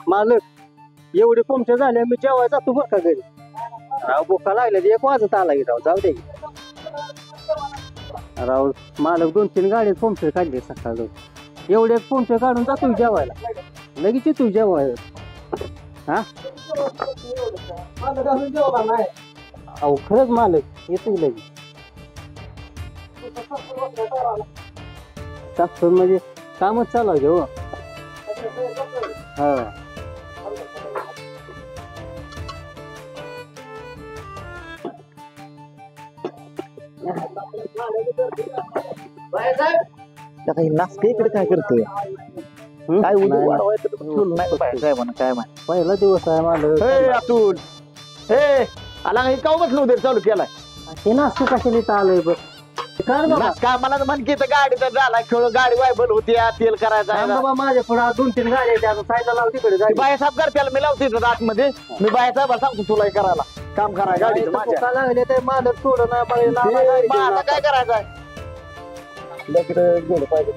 मालक एवढे पंक्चर झाले मी जेवायचा तू बघ का घरी राव बोका लागले 1 वाजत आला की राव जाऊ दे राव मालक 2-3 गाडी पंक्चर काढले सकाळ एवढे पंक्चर काढून जातो जेवायला लगेच तू जेवायला हा अहो खरंच मालक येतो लगेच सासून म्हणजे कामच चालू आहे हो हा काही नाचके इकडे काय करतोय काय काय पहिला दिवस आहे मला अतुल हे आला काही काव बसलो उद्या चालू केलाय हे नाचके कशाला आलंय बघ का मला म्हण की गाडी तर झाला खेळ गाडी वायबल होती तेल करायचं बाबा माझ्या पुढे 2-3 गाड्या साईडला लावती तिकडे बाया साहेब कर त्याला मी लावते आतमध्ये मी बाया साहेब सांगतो तुला करायला काम कराय गाडी लागले ते मालक सोड ना काय करायचं गेलं पाहिजे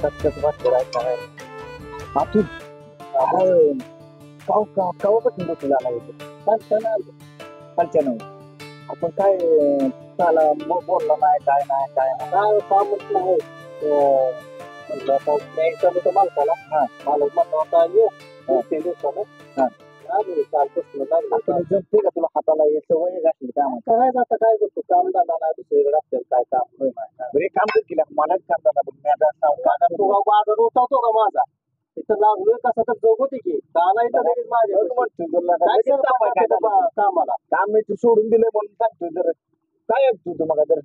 आपण काय त्याला बोलला नाही काय कामच नाही मालकाला मालक म्हणता जमते का तुला हाताला सवय घातली काम करायचं आता काय करतो काम दादा नाही दुसरीकडे असतील काय काम बरे काम कर केलं मलाच काम दादा तू बाजार उठवतो का माझा तिथं लागलोय कसा तर जोग होती की काला इथं माझ्या कामाला काम मी तू सोडून दिलंय म्हणून सांगतोय जर काय ऐकतो तू मला जर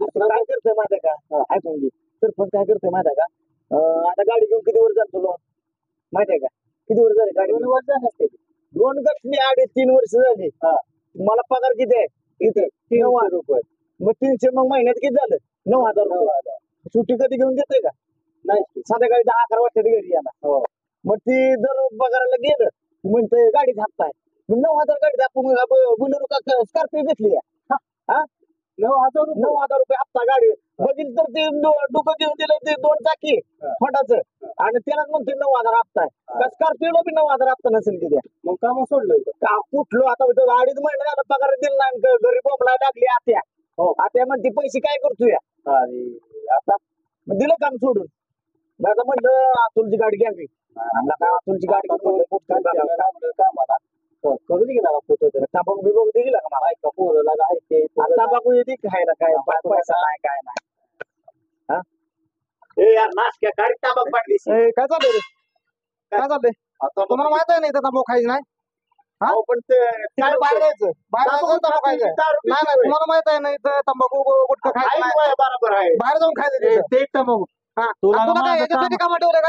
काय करतोय माझ्या का ऐकून घे सरपंच काय करतोय माझ्या का आता गाडी घेऊन किती वर जातो माहितीये का किती वर्ष झाले गाडी 2 वर्ष झाले 2 कसली 2.5-3 वर्ष झाली मला पगार किती आहे इथे 9,000 रुपये मग 300 मग महिन्यात किती झालं 9,000 रुपये सुट्टी कधी घेऊन देतोय का नाही संध्याकाळी 10-11 वाजता घरी येणार मग ती जर पगाराला गेलं म्हणतोय गाडी थांबताय 9,000 गाडी आपण बुलेरो का स्कॉर्पिओ घेतली हा 9,000 रुपये हप्ता गाडी बघितलं तर ते डोकं घेऊन दिलं ते 2 चाकी फटाचं आणि त्यालाच म्हणते 9,000 हप्ता आहे स्कॉर्पिओला बी 9,000 हप्ता नसेल की द्या मग काम सोडलं का कुठलं आता 2.5 महिने झालं पगार दिला नाही घरी बोंबला लागली आत्या आत्या म्हणते पैसे काय करतोय आता दिलं काम सोडून आता म्हणलं अतुलची गाडी घ्यावी अतुलची गाडी कामाला करू दे गेला फोटो तांबाखू बिबाखू दे गेला का मला ऐका पोरला तांबाखू येते खायला काय पैसा नाही काय नाही यार नाश्त्या गाडी तांबाखू पाडली काय चालू रे काय चाललंय तुम्हाला माहित आहे नाही तांबाखू खायचं नाही पण ते बाहेर जायचं बाहेर नाही तुम्हाला माहित आहे नाही तर तंबाखू गुटखा खायचं बरोबर आहे बाहेर जाऊन खायचं ते तंबाखू तुला काय याच्यासाठी कामा ठेवलंय का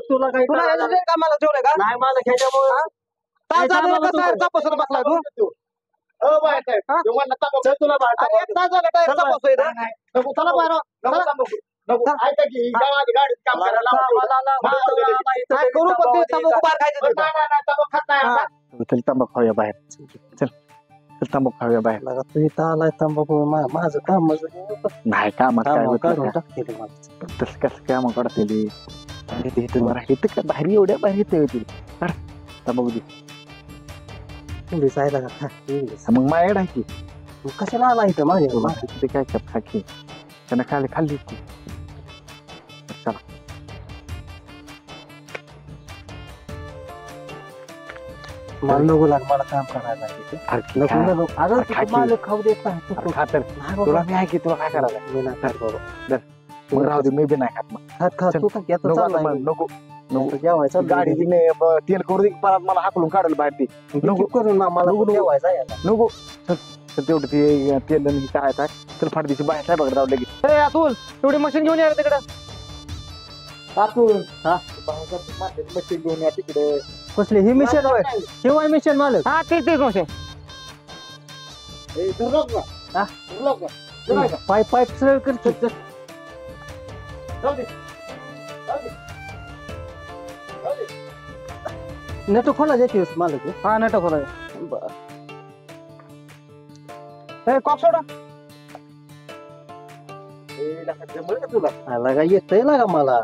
तुला काही कामाला ठेवलंय का नाही मला ह्याच्यामुळे बसलाय तू तुला तंबाखू खाऊया बाहेर चल तंबाखू खाऊया बाहेर तू इथं आलाय तंबाखू माझं काम नाही काम तसं कसं काम काढते इथं बाहेर एवढ्या बाहेर येते तंबाखू दे जायला का मग माझ्याकडे आहे की कशाला आला इथं माझ्या काय खाकी त्यांना खाल्ली चला मला नको लाग मला काम करायला मालक खाऊ देत नाही तुला मी आहे की तुला काय करायला मी नाही खात बाबा मग राहू दे मी बी नाही खात मग नको नको जेवायचं गाडी तेल करू दे परत मला हाकलून काढलं बाहेर ते नको करून मला नको तेवढं ते तेल करायचं तर फाटदीची बाहेर काय बघा रावलं की अतुल तेवढी मशीन घेऊन या तिकडे अतुल मशीन घेऊन या तिकडे कसली ही मिशन शिवाय मिशन मालक तेच मशीन पाईप सरळ करतो जाऊ दे. नेट खोला जाते मालक हा नेट खोला. कॉक सोडा. जमलं का तुला? आला का येतंय ना का मला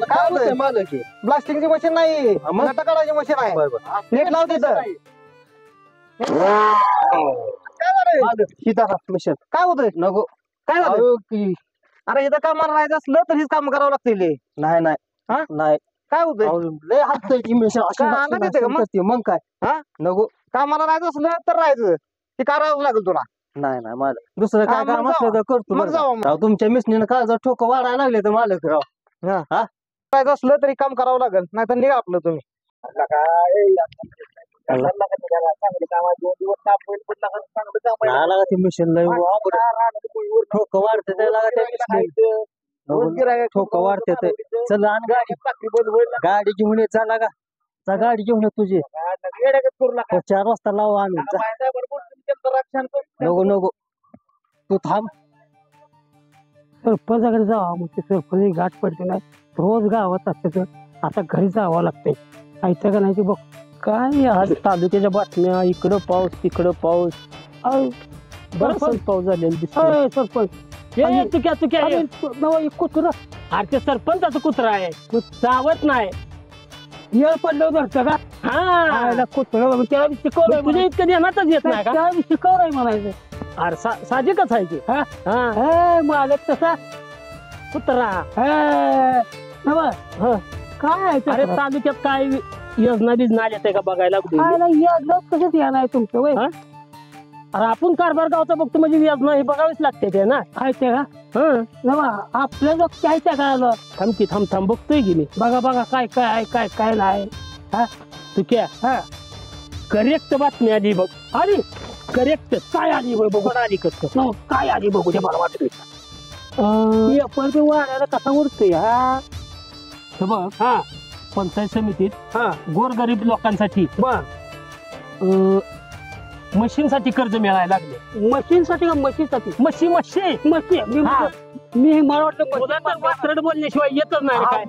काय होतंय मालक हे? ब्लास्टिंगची मशीन नाही मग? नट काढायची मशीन आहे. बरोबर नेट लाव तिथं. काय झालंय? मालक सीता मिशन काय होतंय? नको काय झालं? अहो, की अरे इथं काम राहायचं असलं तर हेच काम करावं लागतं. नाही नाही हा? नाही काय होतंय? अहो, लय हसतंय ती मिशन काय अंगात येते का मग? मग काय हा? नको कामाला राहायचं असलं तर राहायचं. ते करावं लागेल तुला. नाही नाही मालक दुसरं हा, काय मग काम असलं जावा. तर करतो मग बरं का. जावा मग. राव, तुमच्या मिशनीनं काळजा ठोक वाढायला लागले तर मालक राव राहायचं असलं तरी काम करावं लागेल नाही तर निघा आपलं तुम्ही. आला का ते मिशन लय ठोक वाढते त्याला का त्या मिशनीनं ठोक वाढते ते. चल आण गाडी गाडी घेऊन ये चला का जा गाडी घेऊन ये तुझी 4 वाजता लाव आणून जा. नको नको तू थांब सरपंचाकडे जावा मग ते सरपंच गाठ पडते नाही रोज गावात असते तर आता घरी जावं लागतंय ऐकतं का नाही ते बघ काय आज तालुक्याच्या बातम्या इकडं पाऊस तिकडं पाऊस बरंच पाऊस झालेला दिसतोय. सरपंच चुक्या चुक्या कुत्रा अरे ते सरपंचाचं कुत्रा आहे चावत नाही येळ पडलं धरतं का हा कुत्रा त्याला शिकवलंय तुझ्या इतकं ध्यानातच येत नाही का शिकवलंय म्हणायचं अरे साहजिकच आहे की मालक तसा कुत्रा काय आहे अरे तालुक्यात काय योजना बिजना आल्या त्या का बघायला योजना कसं येणार तुमचं वय अरे आपण कारभार गावचा बघतो म्हणजे योजना हे बघावीच लागते ते ना आहे आपल्या लोक काय त्या काळाला थांब की थांब बघतोय की मी बघा बघा काय काय आहे काय काय नाही तू क्या करेक्ट बातमी आली बघ आली करेक्ट काय आली बघ आली कसं काय आली बघू दे मला वाटत आपण ते वाड्याला कसा उडतोय बघ पंचायत समितीत गोरगरीब लोकांसाठी मशीनसाठी कर्ज मिळायला लागले मशीनसाठी का म्हशीसाठी म्हशी मी मला वाटलं बोलण्याशिवाय येतच नाही काय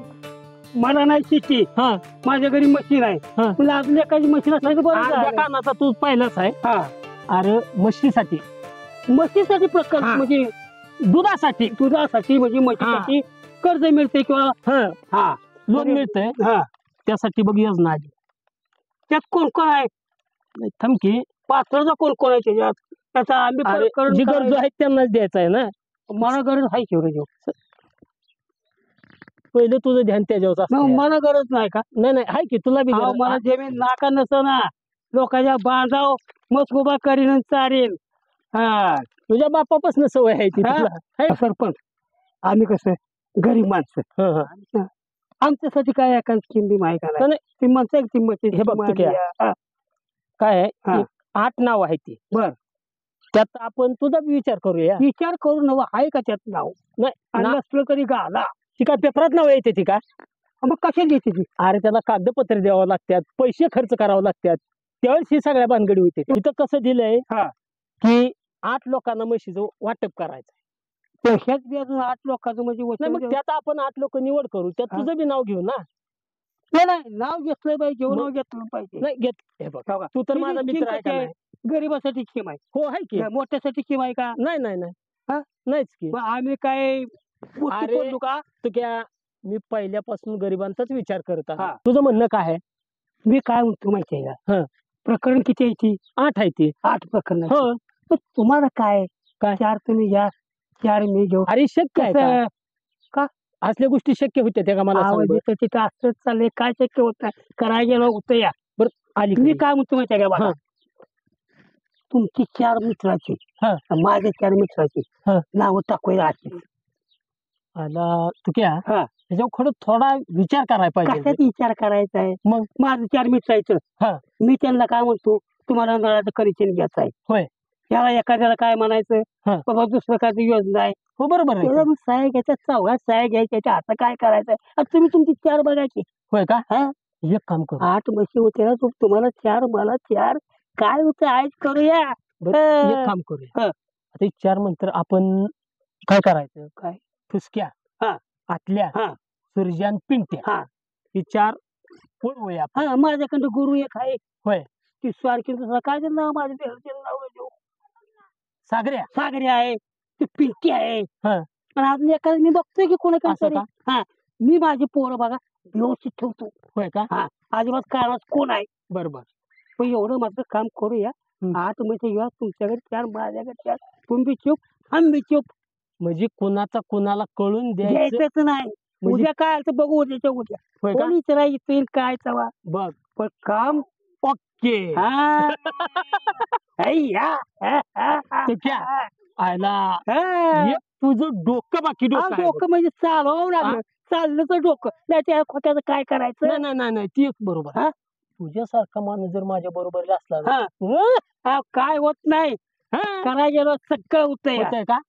मला नाही शेती माझ्या घरी मशीन आहे तुला आज लेखाची मशीन असल्याचं कानाचा तू पाहिलाच आहे अरे म्हशीसाठी प्रकल्प म्हणजे दुधासाठी म्हणजे म्हशीसाठी कर्ज मिळते किंवा लोन मिळतंय त्यासाठी बघ योजना आली त्यात कोण कोण आहे थमकी पात्रचा कोण कोण आहे त्याच्यात त्याचा आम्ही जी गरज आहेत त्यांनाच द्यायचा आहे ना मला गरज आहे केवढं पहिलं तुझं ध्यान त्याच्यावर मला गरज नाही का नाही आहे की तुला बी मला जमीन नाका नसतं ना लोकांच्या बांधाव मस्कुबा करीन चारेल तुझ्या बापापासून सवय आहे ती सरपंच आम्ही कसं गरीब माणसं आमच्यासाठी काय एखादी स्कीम बी माहिती का नाही ती माणसं किंमत हे बघ काय आहे 8 नाव आहे ती बर त्यात आपण तुझा विचार करूया विचार करू नवं आहे का त्यात नाव नाही नसलं तरी गाला ती काय पेपरात नाव येते ती काय मग कशा देते ती अरे त्याला कागदपत्र द्यावं लागतात पैसे खर्च करावं लागतात त्यावेळेस ही सगळ्या भानगडी होते तिथं कसं दिलंय की 8 लोकांना म्हशीचं वाटप करायचं पैशाच बी अजून 8 लोकांचं म्हणजे मग त्यात आपण 8 लोक निवड करू त्यात तुझं बी नाव घेऊ ना नाही नाव घेतलं पाहिजे नाव घेतलं पाहिजे नाही घेत हे बघ तू तर माझा मित्र आहे का गरीबासाठी स्कीम आहे हो आहे की मोठ्यासाठी स्कीम आहे का नाही नाहीच की आम्ही काय का तू क्या मी पहिल्यापासून गरिबांचाच विचार करत आहे तुझं म्हणणं काय आहे मी काय म्हणतो माहिती आहे का प्रकरण किती आहे ती 8 आहे ती 8 प्रकरण हो तुम्हाला काय 4 तुम्ही घ्या 4 मी घेऊ अरे शक्य आहे का असल्या गोष्टी शक्य होत्या त्या का मला तिथं असंच चाललंय काय शक्य होत नाही करायला गेलं होतं या बरं आली मी काय म्हणतो माहिती आहे का बघा तुमची 4 मित्राची माझ्या 4 मित्राची नावं टाकूया अशी आला तू क्या त्याच्यावर खरं थोडा विचार करायला पाहिजे कशात विचार करायचा आहे मग माझं 4 मित्रायचं मी त्यांना काय म्हणतो तुम्हाला नळाचं कनेक्शन घ्यायचं आहे होय त्याला एखाद्याला काय म्हणायचं बाबा दुसरं काय योजना आहे हो बरोबर आहे साया घ्यायच्या 4 साया घ्यायच्या आता काय करायचं तुम्ही तुमची 4 बघायची होय का एक काम करू 8 म्हशी होते ना तुम्हाला 4 मला 4 काय होतं आज करूया एक काम करूया आता 4 नंतर आपण काय करायचं काय फुसक्या आतल्या सुरजान पिंट्या ही 4 बोलवूया माझ्याकडे गुरु एक आहे होय ती सारखी काय नाव माझ्या नाव सागऱ्या आहे ती पिंकी आहे पण अजून एखादा मी बघतोय की कोणी काय मी माझी पोरं बघा व्यवस्थित ठेवतो होय का अजिबात कानात कोण आहे बरोबर पण एवढं मात्र काम करूया आठ म्हणजे या तुमच्याकडे 4 माझ्याकडे 4 तुम्ही चूप आम्ही चूप म्हणजे कोणाचा कोणाला कळून द्यायचंच नाही उद्या काय बघू उद्याच्या उद्या कोण विचारायचं काय चवा बघ पण काम ओके तुझं डोकं बाकी डोकं म्हणजे चालवावं लागलं चाललं तर डोकं नाही त्या खोट्याचं काय करायचं नाही तेच बरोबर तुझ्यासारखा माणूस जर माझ्या बरोबर असला काय होत नाही करायला गेलो सगळं होतंय का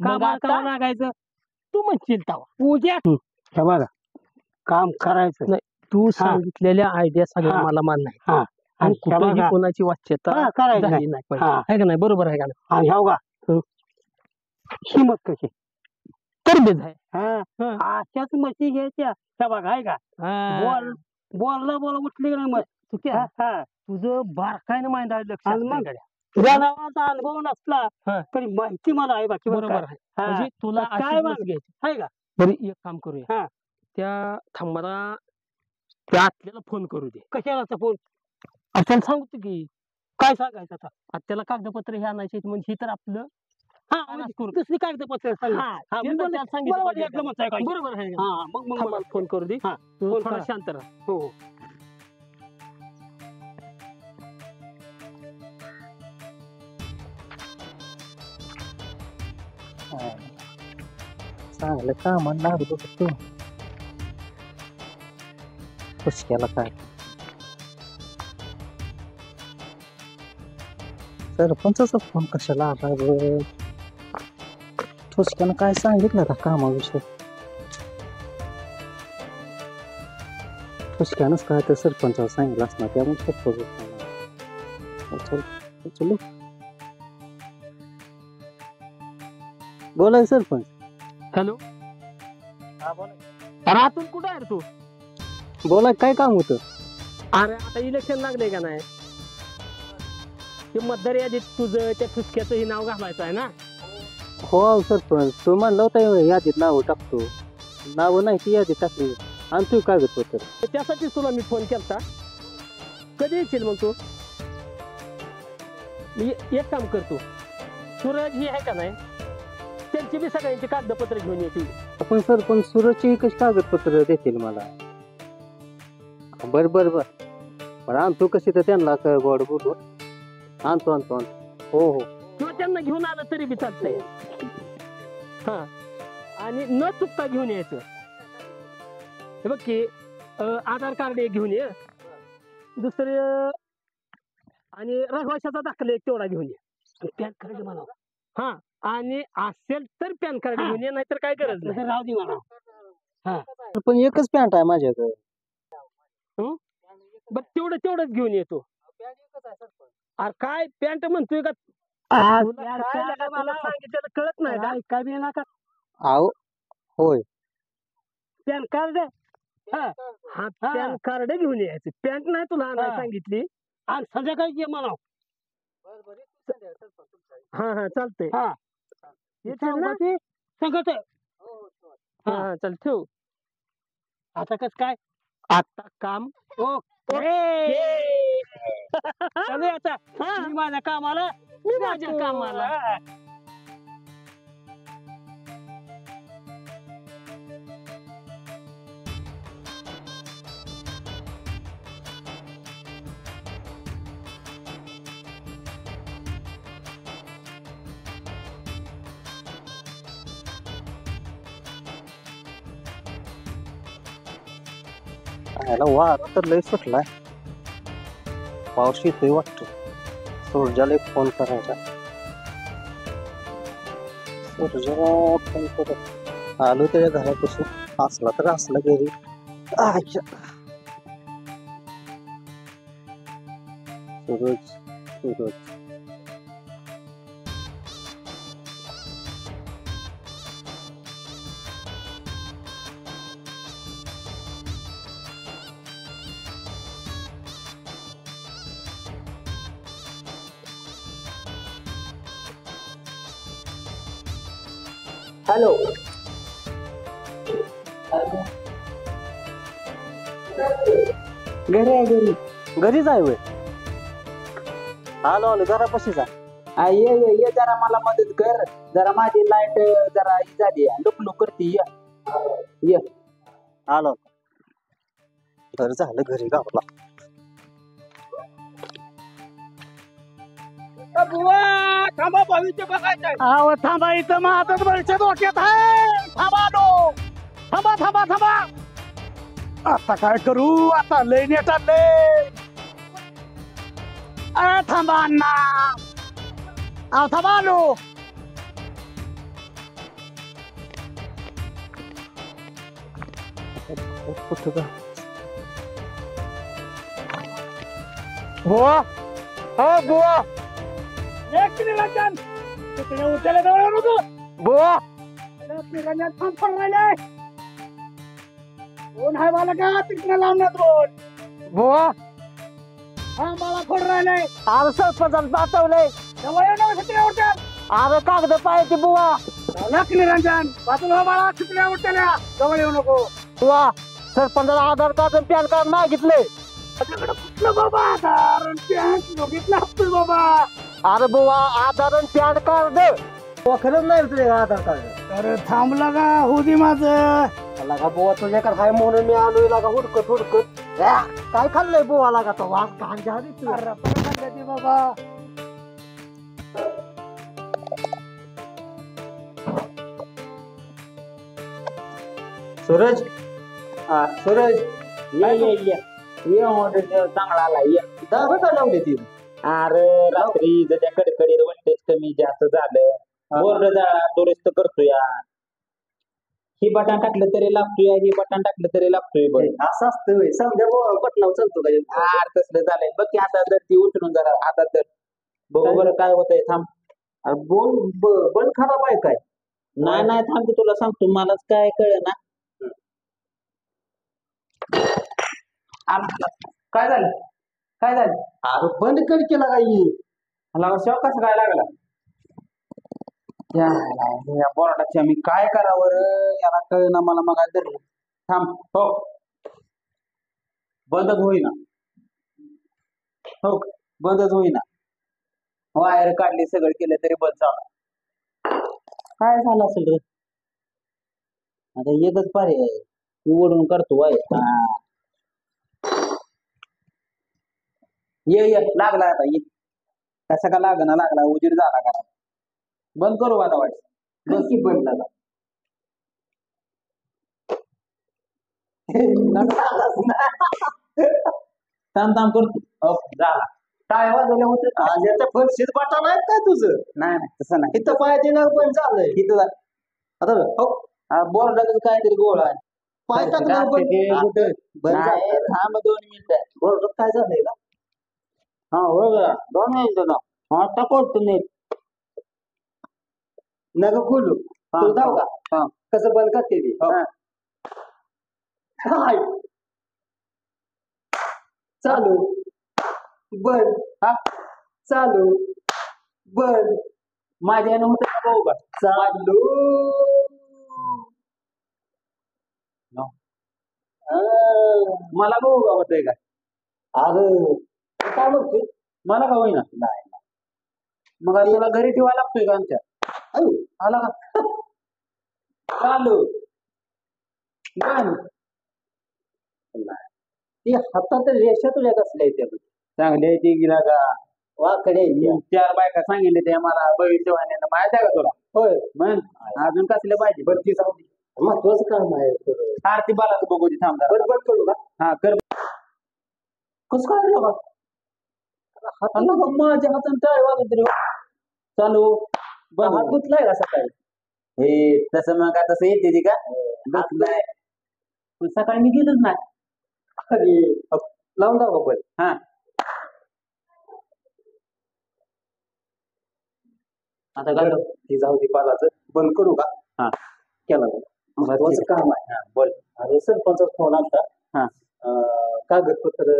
कामाला लागायचं तू म्हणशील तवा उद्या बघा काम करायचं नाही तू सांगितलेल्या आयडिया सगळ्या मला मान्य आहे आणि कुठेही कोणाची वाच्यता झाली नाही आहे का नाही बरोबर आहे का नाही का हिंमत कशी तरबेज आहे अशाच म्हशी घ्यायच्या त्या बघा आहे का बोलला उठली नाही मग तुझं बारकाईनं माहिती आहे लक्षात तुझ्या नावाचा अनुभव नसला तरी माहिती मला आहे बाकी बरोबर आहे म्हणजे तुला काय घ्यायची आहे का बरी एक काम करूया त्या थांबाला त्या आत्याला फोन करू दे कशाला फोन आत्याला सांगतो की काय सांगायचं आता आत्याला कागदपत्र हे आणायचे म्हणजे ही तर आपलं दुसरी कागदपत्र बरोबर आहे मग फोन करू दे थोडा शांत राहा हो चांगलं कामाला लागलो तू फुसक्याला काय सरपंचाचा फोन कशाला आला ग फुसक्यानं काय सांगितलं का कामाविषयी फुसक्यानंच काय तर सरपंचाला सांगितलं असणार त्यामुळे चलो बोलाय सरपंच हॅलो अरे आतून कुठं आहे तू बोलाय काय काम होतं अरे आता इलेक्शन लागले का नाही ते मतदार यादीत तुझं त्या फुसक्याचं नाव घालायचं आहे ना हो सरपंच तू म्हणलं होता यादीत नाव टाकतो नाव नाही ती यादीत टाकली आणि तू कागदपत्र त्यासाठीच तुला मी फोन केलता कधी येशील मग तू मी एक काम करतो सूरज ही आहे का नाही त्यांची बी सगळ्यांची कागदपत्र घेऊन येतील आपण सरपंच सूरजची कशी कागदपत्र देतील मला बर बर बर पण आणतो कशी तर त्यांना गोड बोलून आणतो हो किंवा त्यांना घेऊन आलं तरी बी चालतंय आणि न चुकता घेऊन यायचं हे बघ की आधार कार्ड एक घेऊन ये दुसरे आणि रहिवाशाचा दाखला एक तेवढा घेऊन ये पॅन कार्ड म्हणा आणि असेल तर पॅन कार्ड घेऊन ये नाहीतर काय गरज नाही राहू दे म्हणा पण एकच पॅन्ट आहे माझ्याकडे बघ तेवढंच घेऊन येतो अरे काय पॅन्ट म्हणतोय का मला सांगितलं कळत नाही काय बी नका होय पॅन कार्ड पॅन कार्ड घेऊन यायचं पॅन्ट नाही तुला आणायला सांगितली आणि संध्याकाळी ये म्हणा चालतंय सांगत चल ठेव आता कस काय आता काम आता मी माझ्या कामाला वारा तर लय सुटलाय पाऊस येतोय वाटतो सूर्याला एक फोन करायचा सूर्याला फोन करत आलो त्याच्या घरापासून असला तर असला घरी सूरज हॅलो घरी आहे घरी. घरीच आहे होय. आलो घरापाशी जा. ये ये ये जरा मला मदत कर. जरा माझी लाईट जरा ही झाली लुक करते. ये आलो तर झालं घरी गावाला. थांबा भविष्य बघायचं. थांबा इथं माझं भविष्य डोक्यात आहे. थांबा नो थांबा थांबा थांबा. आता काय करू. आता लय नेट आलंय. थांबा अण्णा. थांबा आलो. बुवा हो बुवा. एक निरंजन तिकडे उठले जवळ नको. बुवा निरंजन थांब पण राहिले. कोण आहे मला का तिकडे लावण्यात रोड. बुवा हा मला खोड राहिले. अरे सरपंचाला पाठवलंय. जवळ येऊ नको तिकडे उठल. अरे कागद पाहिजे बुवा. एक निरंजन बाजूला मला तिकडे उठल्या. जवळ येऊ नको. बुवा सरपंचाला आधार कार्ड आणि पॅन कार्ड मागितले. त्याच्याकडे कुठलं बाबा आधार पॅन बघितलं असतं बाबा. अरे बुवा आधार आणि पॅन कार्ड. खरंच नाही तुझे आधार कार्ड. अरे थांबला का होऊ दे माझं. लागा बुवा तुझ्याकडे हाय म्हणून मी आलोय. लागा हुडकत काय खाल्लंय बुवा. लागा तो वाघ गांजा बाबा. सूरज सूरज चांगला आला. दारू का लावली ती. अरे रात्री त्या कडकडीत वंटेज कमी जास्त झालं. बोर्ड जाळा दुरुस्त करतोय. ही बटन टाकलं तरी लागतोय. ही बटन टाकलं तरी लागतोय. बघ असं असतं समजा बटनावर चालतो का. तसलं झालंय बघ की. आता जर ती उचलून जरा आता तर बघू बरं काय होतंय. थांब बोल बंद खराब आहे काय. नाही नाही थांब की तुला सांगतो. मलाच काय कळ ना. काय झालं काय झालं. अरे बंद कर केला काही. मला शॉक कसं काय लागला. या बोर्डाची आम्ही काय करावं याला कळना मला. मग धरलं. थांब हो बंदच होईना. हो बंदच होईना. वायर काढली सगळं केलं तरी बंद झाला. काय झालं असेल रे. आता एकच पर्याय ओढून करतो वायर. ये लागला आता ये. कसा का लागना लागला. उजीर झाला का. बंद करू आता वाट. बस की बंद झाला. थांब थांब करतो. झाला. काय वाजवलं होतं. फरशीत बटन आहे काय तुझं. नाही नाही तसं नाही. इथं पाय देणार पण झालंय. इथं आता हो बोर्डाचं काहीतरी गोळ आहे. पाय टाकणार पण कुठं बंद नाही, झालं. थांब 2 मिनिटं. बरोबर काय झालंय ना. हा हो का 2 मिनिटं ना. हा टाकतो नीट. नग खोलू तू जाऊ का. हा कसं बंद करते ती. हाय चालू बंद. हा चालू बंद. माझ्यानं होतं का भाऊ का. चालू मला भाऊ का होतंय का. अरे काय म्हणते. मला का होईना. नाही मग आता तुला घरी ठेवायला लागतोय का आमच्या. आला का. चालू बंद. ती हातात रेषा तुझ्या कसल्या येते. चांगली आहे ती गिरा का. वाकडे 4 बायका सांगितले ते मला बघितलं वाण्यानं. माहिती आहे का तुला. होय. मग अजून कसले पाहिजे. बरं ती जाऊ दे. महत्वाचं काम आहे. आरती बालाचं बघू दे. थांब जरा. बंद करू का. हा कर. कसं काय रे बाबा. माझ्या हातानं टाळ वाजत रे. चालू बंद. हात धुतलाय का सकाळी. हे तसं मग आता तसं येते ती का. नाही पण सकाळी मी गेलोच नाही. अरे लावून जाऊ पण. हा आता काय ती जाऊ दे पालाचं. बंद करू का. हा केला महत्वाचं काम आहे. बोल. अरे सरपंच फोन आलता. हा कागदपत्र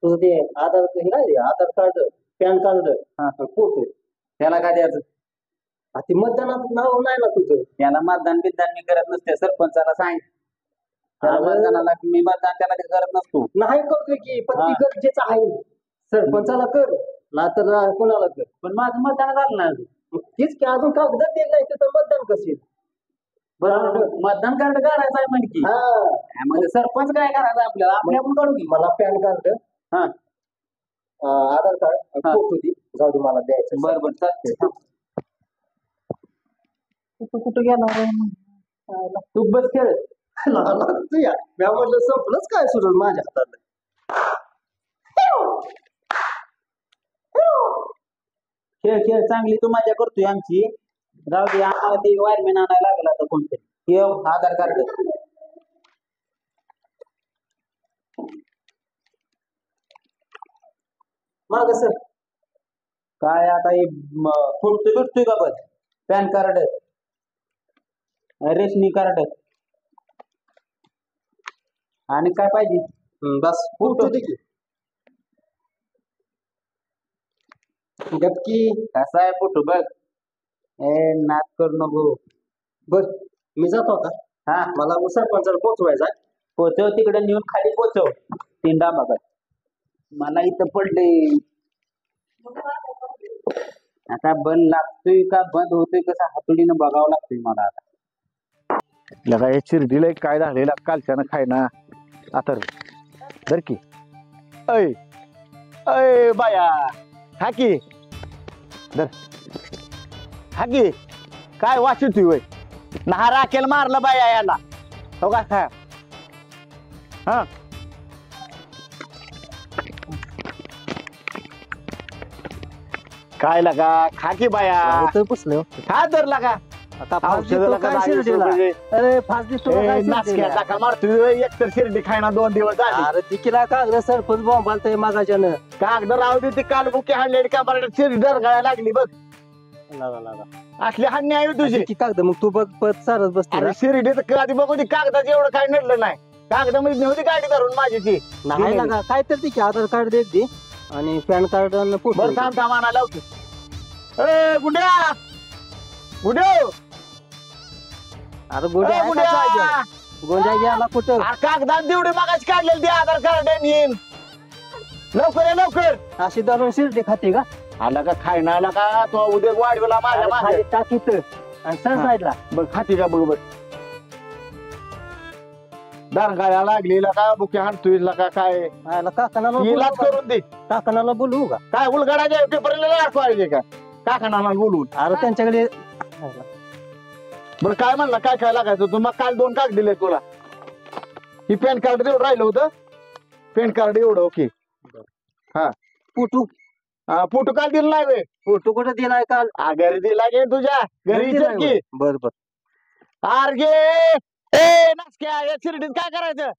तुझं ते आधार हे काय आधार कार्ड पॅन कार्ड हा फोटो. त्याला काय द्यायचं. ते मतदानात नाव नाही ना तुझं. त्याला मतदान बिदान मी करत नसते, सरपंचाला सांग त्याला मतदानाला मी मतदान त्याला ते करत नसतो. नाही करतोय की पण ती गरजेचं आहे. सरपंचाला कर ना तर कोणाला कर, पण माझं मतदान झालं नाही. तीच की अजून कागद ते नाही तर मतदान कसे. बरोबर, मतदान कार्ड काढायचं आहे म्हणजे म्हणजे सरपंच काय करायचं आपल्याला, आपल्या आपण काढू की. मला पॅन कार्ड, हा आधार कार्ड, फोटो दे, जाऊ दे मला द्यायचं. बरोबर चालतंय. कुठं गेला तू बस खेळ. या म्हटलं संपलंच काय सुरू माझ्या हातात. खेळ खेळ चांगली तू मजा करतोय आमची. जाऊ दे, आम्हाला ते वायरमॅन आणायला लागला आता कोणतरी. आधार कार्ड माग सर काय आता फोटो भेटतोय का बघ. पॅन कार्ड, रेशनी कार्ड आणि काय पाहिजे. बस फोटो दे की. गपकी कसा आहे फोटो बघ. नाच करू नको. बर मी जातो आता. हा मला सरपंचाला पोहोचवायचा. पोचव तिकडे नेऊन खाली पोचव. तिंडा बघत मला इथं पडले. आता बंद लागतोय का बंद होतोय कसा हातोडीनं बघावं लागतोय मला आता. लगा हे चिरडीला काय झालेला कालच्यानं खाय ना आता धर की. अय अय बाया हाकी धर हाकी. काय वाचतोय वय ना राखेल मारलं बाया याला हो का. हा काय लगा खाकी बाया बसलो खा तर लगा. आता अरे फास टाका मारतोय एकतर शिर्डी खायना 2 दिवस झाले. अरे तिकीला कागद सरपंच बॉम्बालतय मागाच्यानं. कागद राहू दे ती काल बुके हाणलेली का बरं शिर्डी डरगायला लागली बघ. असली हान्य आहे तुझी की कागद मग तू बघ पत सारच बसते. अरे शिर्डी तर कधी बघू ती कागदाचं एवढं काय नडलं नाही. कागदामध्ये नव्हती गाडी धरून माझी ती नाही लागा काय तर ती आधार कार्ड देत दे आणि पॅन कार्ड बरं थांब थांब आणा लावतो. ए गुड्या गुड्या अरे गोंड्या गेला कुठं. कागदात तेवढी मागाशी काढलेली ती आधार कार्ड येईन लवकर ये लवकर. अशी धरून शिर्डी खाते का. आला का खायना आला का तो उद्या वाढवला माझ्या मागे टाकीत आणि सर साईडला बघ खाती का बघ बघ. दारगाळ्या लागलेला का बुके हाणतोय का काय काकणाला करून दे. काकणाला बोलवू का काय उलगडाच्या पेपरला पाहिजे का काकणाला बोलवून. अरे त्यांच्याकडे बरं काय म्हणला काय काय लागायचं तू मग काल 2 कागद दिले तुला. ही पॅन कार्ड एवढं राहिलं होतं. पॅन कार्ड एवढं ओके. हा फोटो फोटो काल दिला नाही वे. फोटो कुठे दिलाय काल. घरी दिला गे तुझ्या घरी की. बर बर आरगे ए नासक्या या शिर्डीत काय करायचं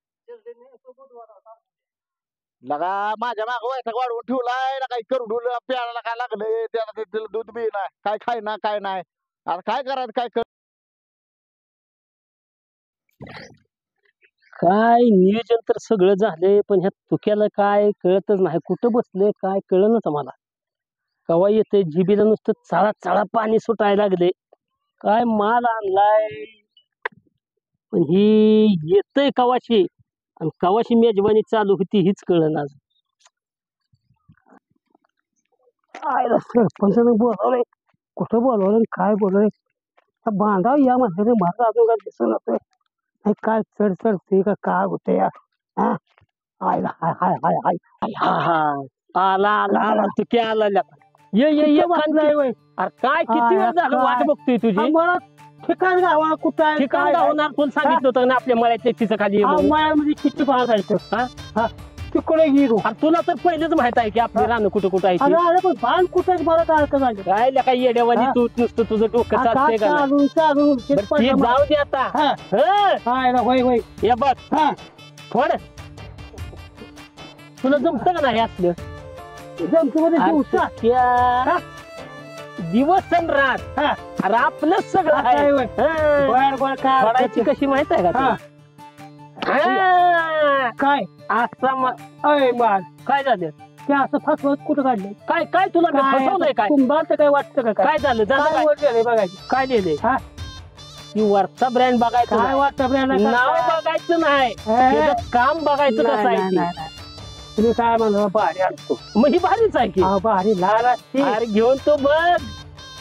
लगा. माझ्या माग वैताग वाढवून ठेवलाय ना काही करून ठेवलं. प्यायला काय लागलंय त्याला तिला दूध बी नाही काय खाय ना काय नाही. आता काय करायचं काय कर. काय नियोजन तर सगळं झालंय पण ह्या तुक्याला काय कळतच नाही. कुठं बसले काय कळलंच मला. कवा येते जिबीला नुसतं चाळा चाळा पाणी सुटायला लागले. काय माल आणलाय पण ही येतय कवाशी आणि कवाशी मेजवानी चालू होती हीच कळना. आयला सरपंचानं बोलावलंय. कुठं बोलवलं काय बोलवलंय. बांधाव या म्हणते माझा अजून काय दिसून येतोय. काय चढ चढते का होते यार. आयला हाय हाय हाय हाय आला आला आला तू क्या आला ये ये ये अरे काय किती वेळ झालं वाट बघतोय तुझी. मला ठिकाण गावा कुठं ठिकाण गावणार कोण सांगितलं होतं ना आपल्या मळ्याच्या तिचं खाली मळ्यामध्ये किती पाहायचं तिकडे गेलो. तुला तर पहिलेच माहित आहे की आपली रानं कुठं कुठं आहे. अरे पण बाण कुठेच मला काय काय येड्यावानी तू नुसतं तुझं डोकं चालतंय का. जाऊ दे आता होय होय हे बघ थोड तुला जमत का नाही असलं. दिवस आणि रात अरे आपलं सगळं आहे. कशी माहित आहे का काय असा काय झालं ते असं फसवत कुठं काढले काय काय तुला फसवलंय काय तुम्हाला काय वाटतं का काय झालं काय बघायचं काय लिहिलंय हा वरचा ब्रँड बघायचं काय वरचा ब्रँड नाव बघायचं नाही काम बघायचं कसं आहे तुम्ही काय म्हणा भारी असतो मग ही भारीच आहे की भारी लाल असते अरे घेऊन तो बघ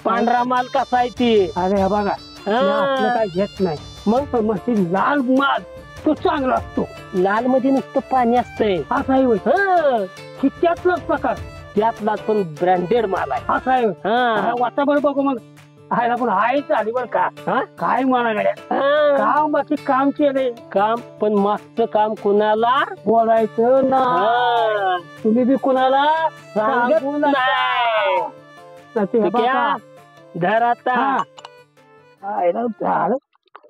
पांढरा माल कसा आहे ती अरे बघा काय घेत नाही मग ती लाल माल तो चांगला असतो लाल मध्ये नुसतं पाणी असतंय असं आहे त्यातलाच प्रकार त्यातला पण ब्रँडेड माल आहे असं आहे वाटा बरं बघू मग आहे पण आहेच आली बरं का काय म्हणा गाड्या काम बाकी काम केलंय काम पण मागचं काम कुणाला बोलायचं ना तुम्ही बी कुणाला सांगू नाही धर आता झालं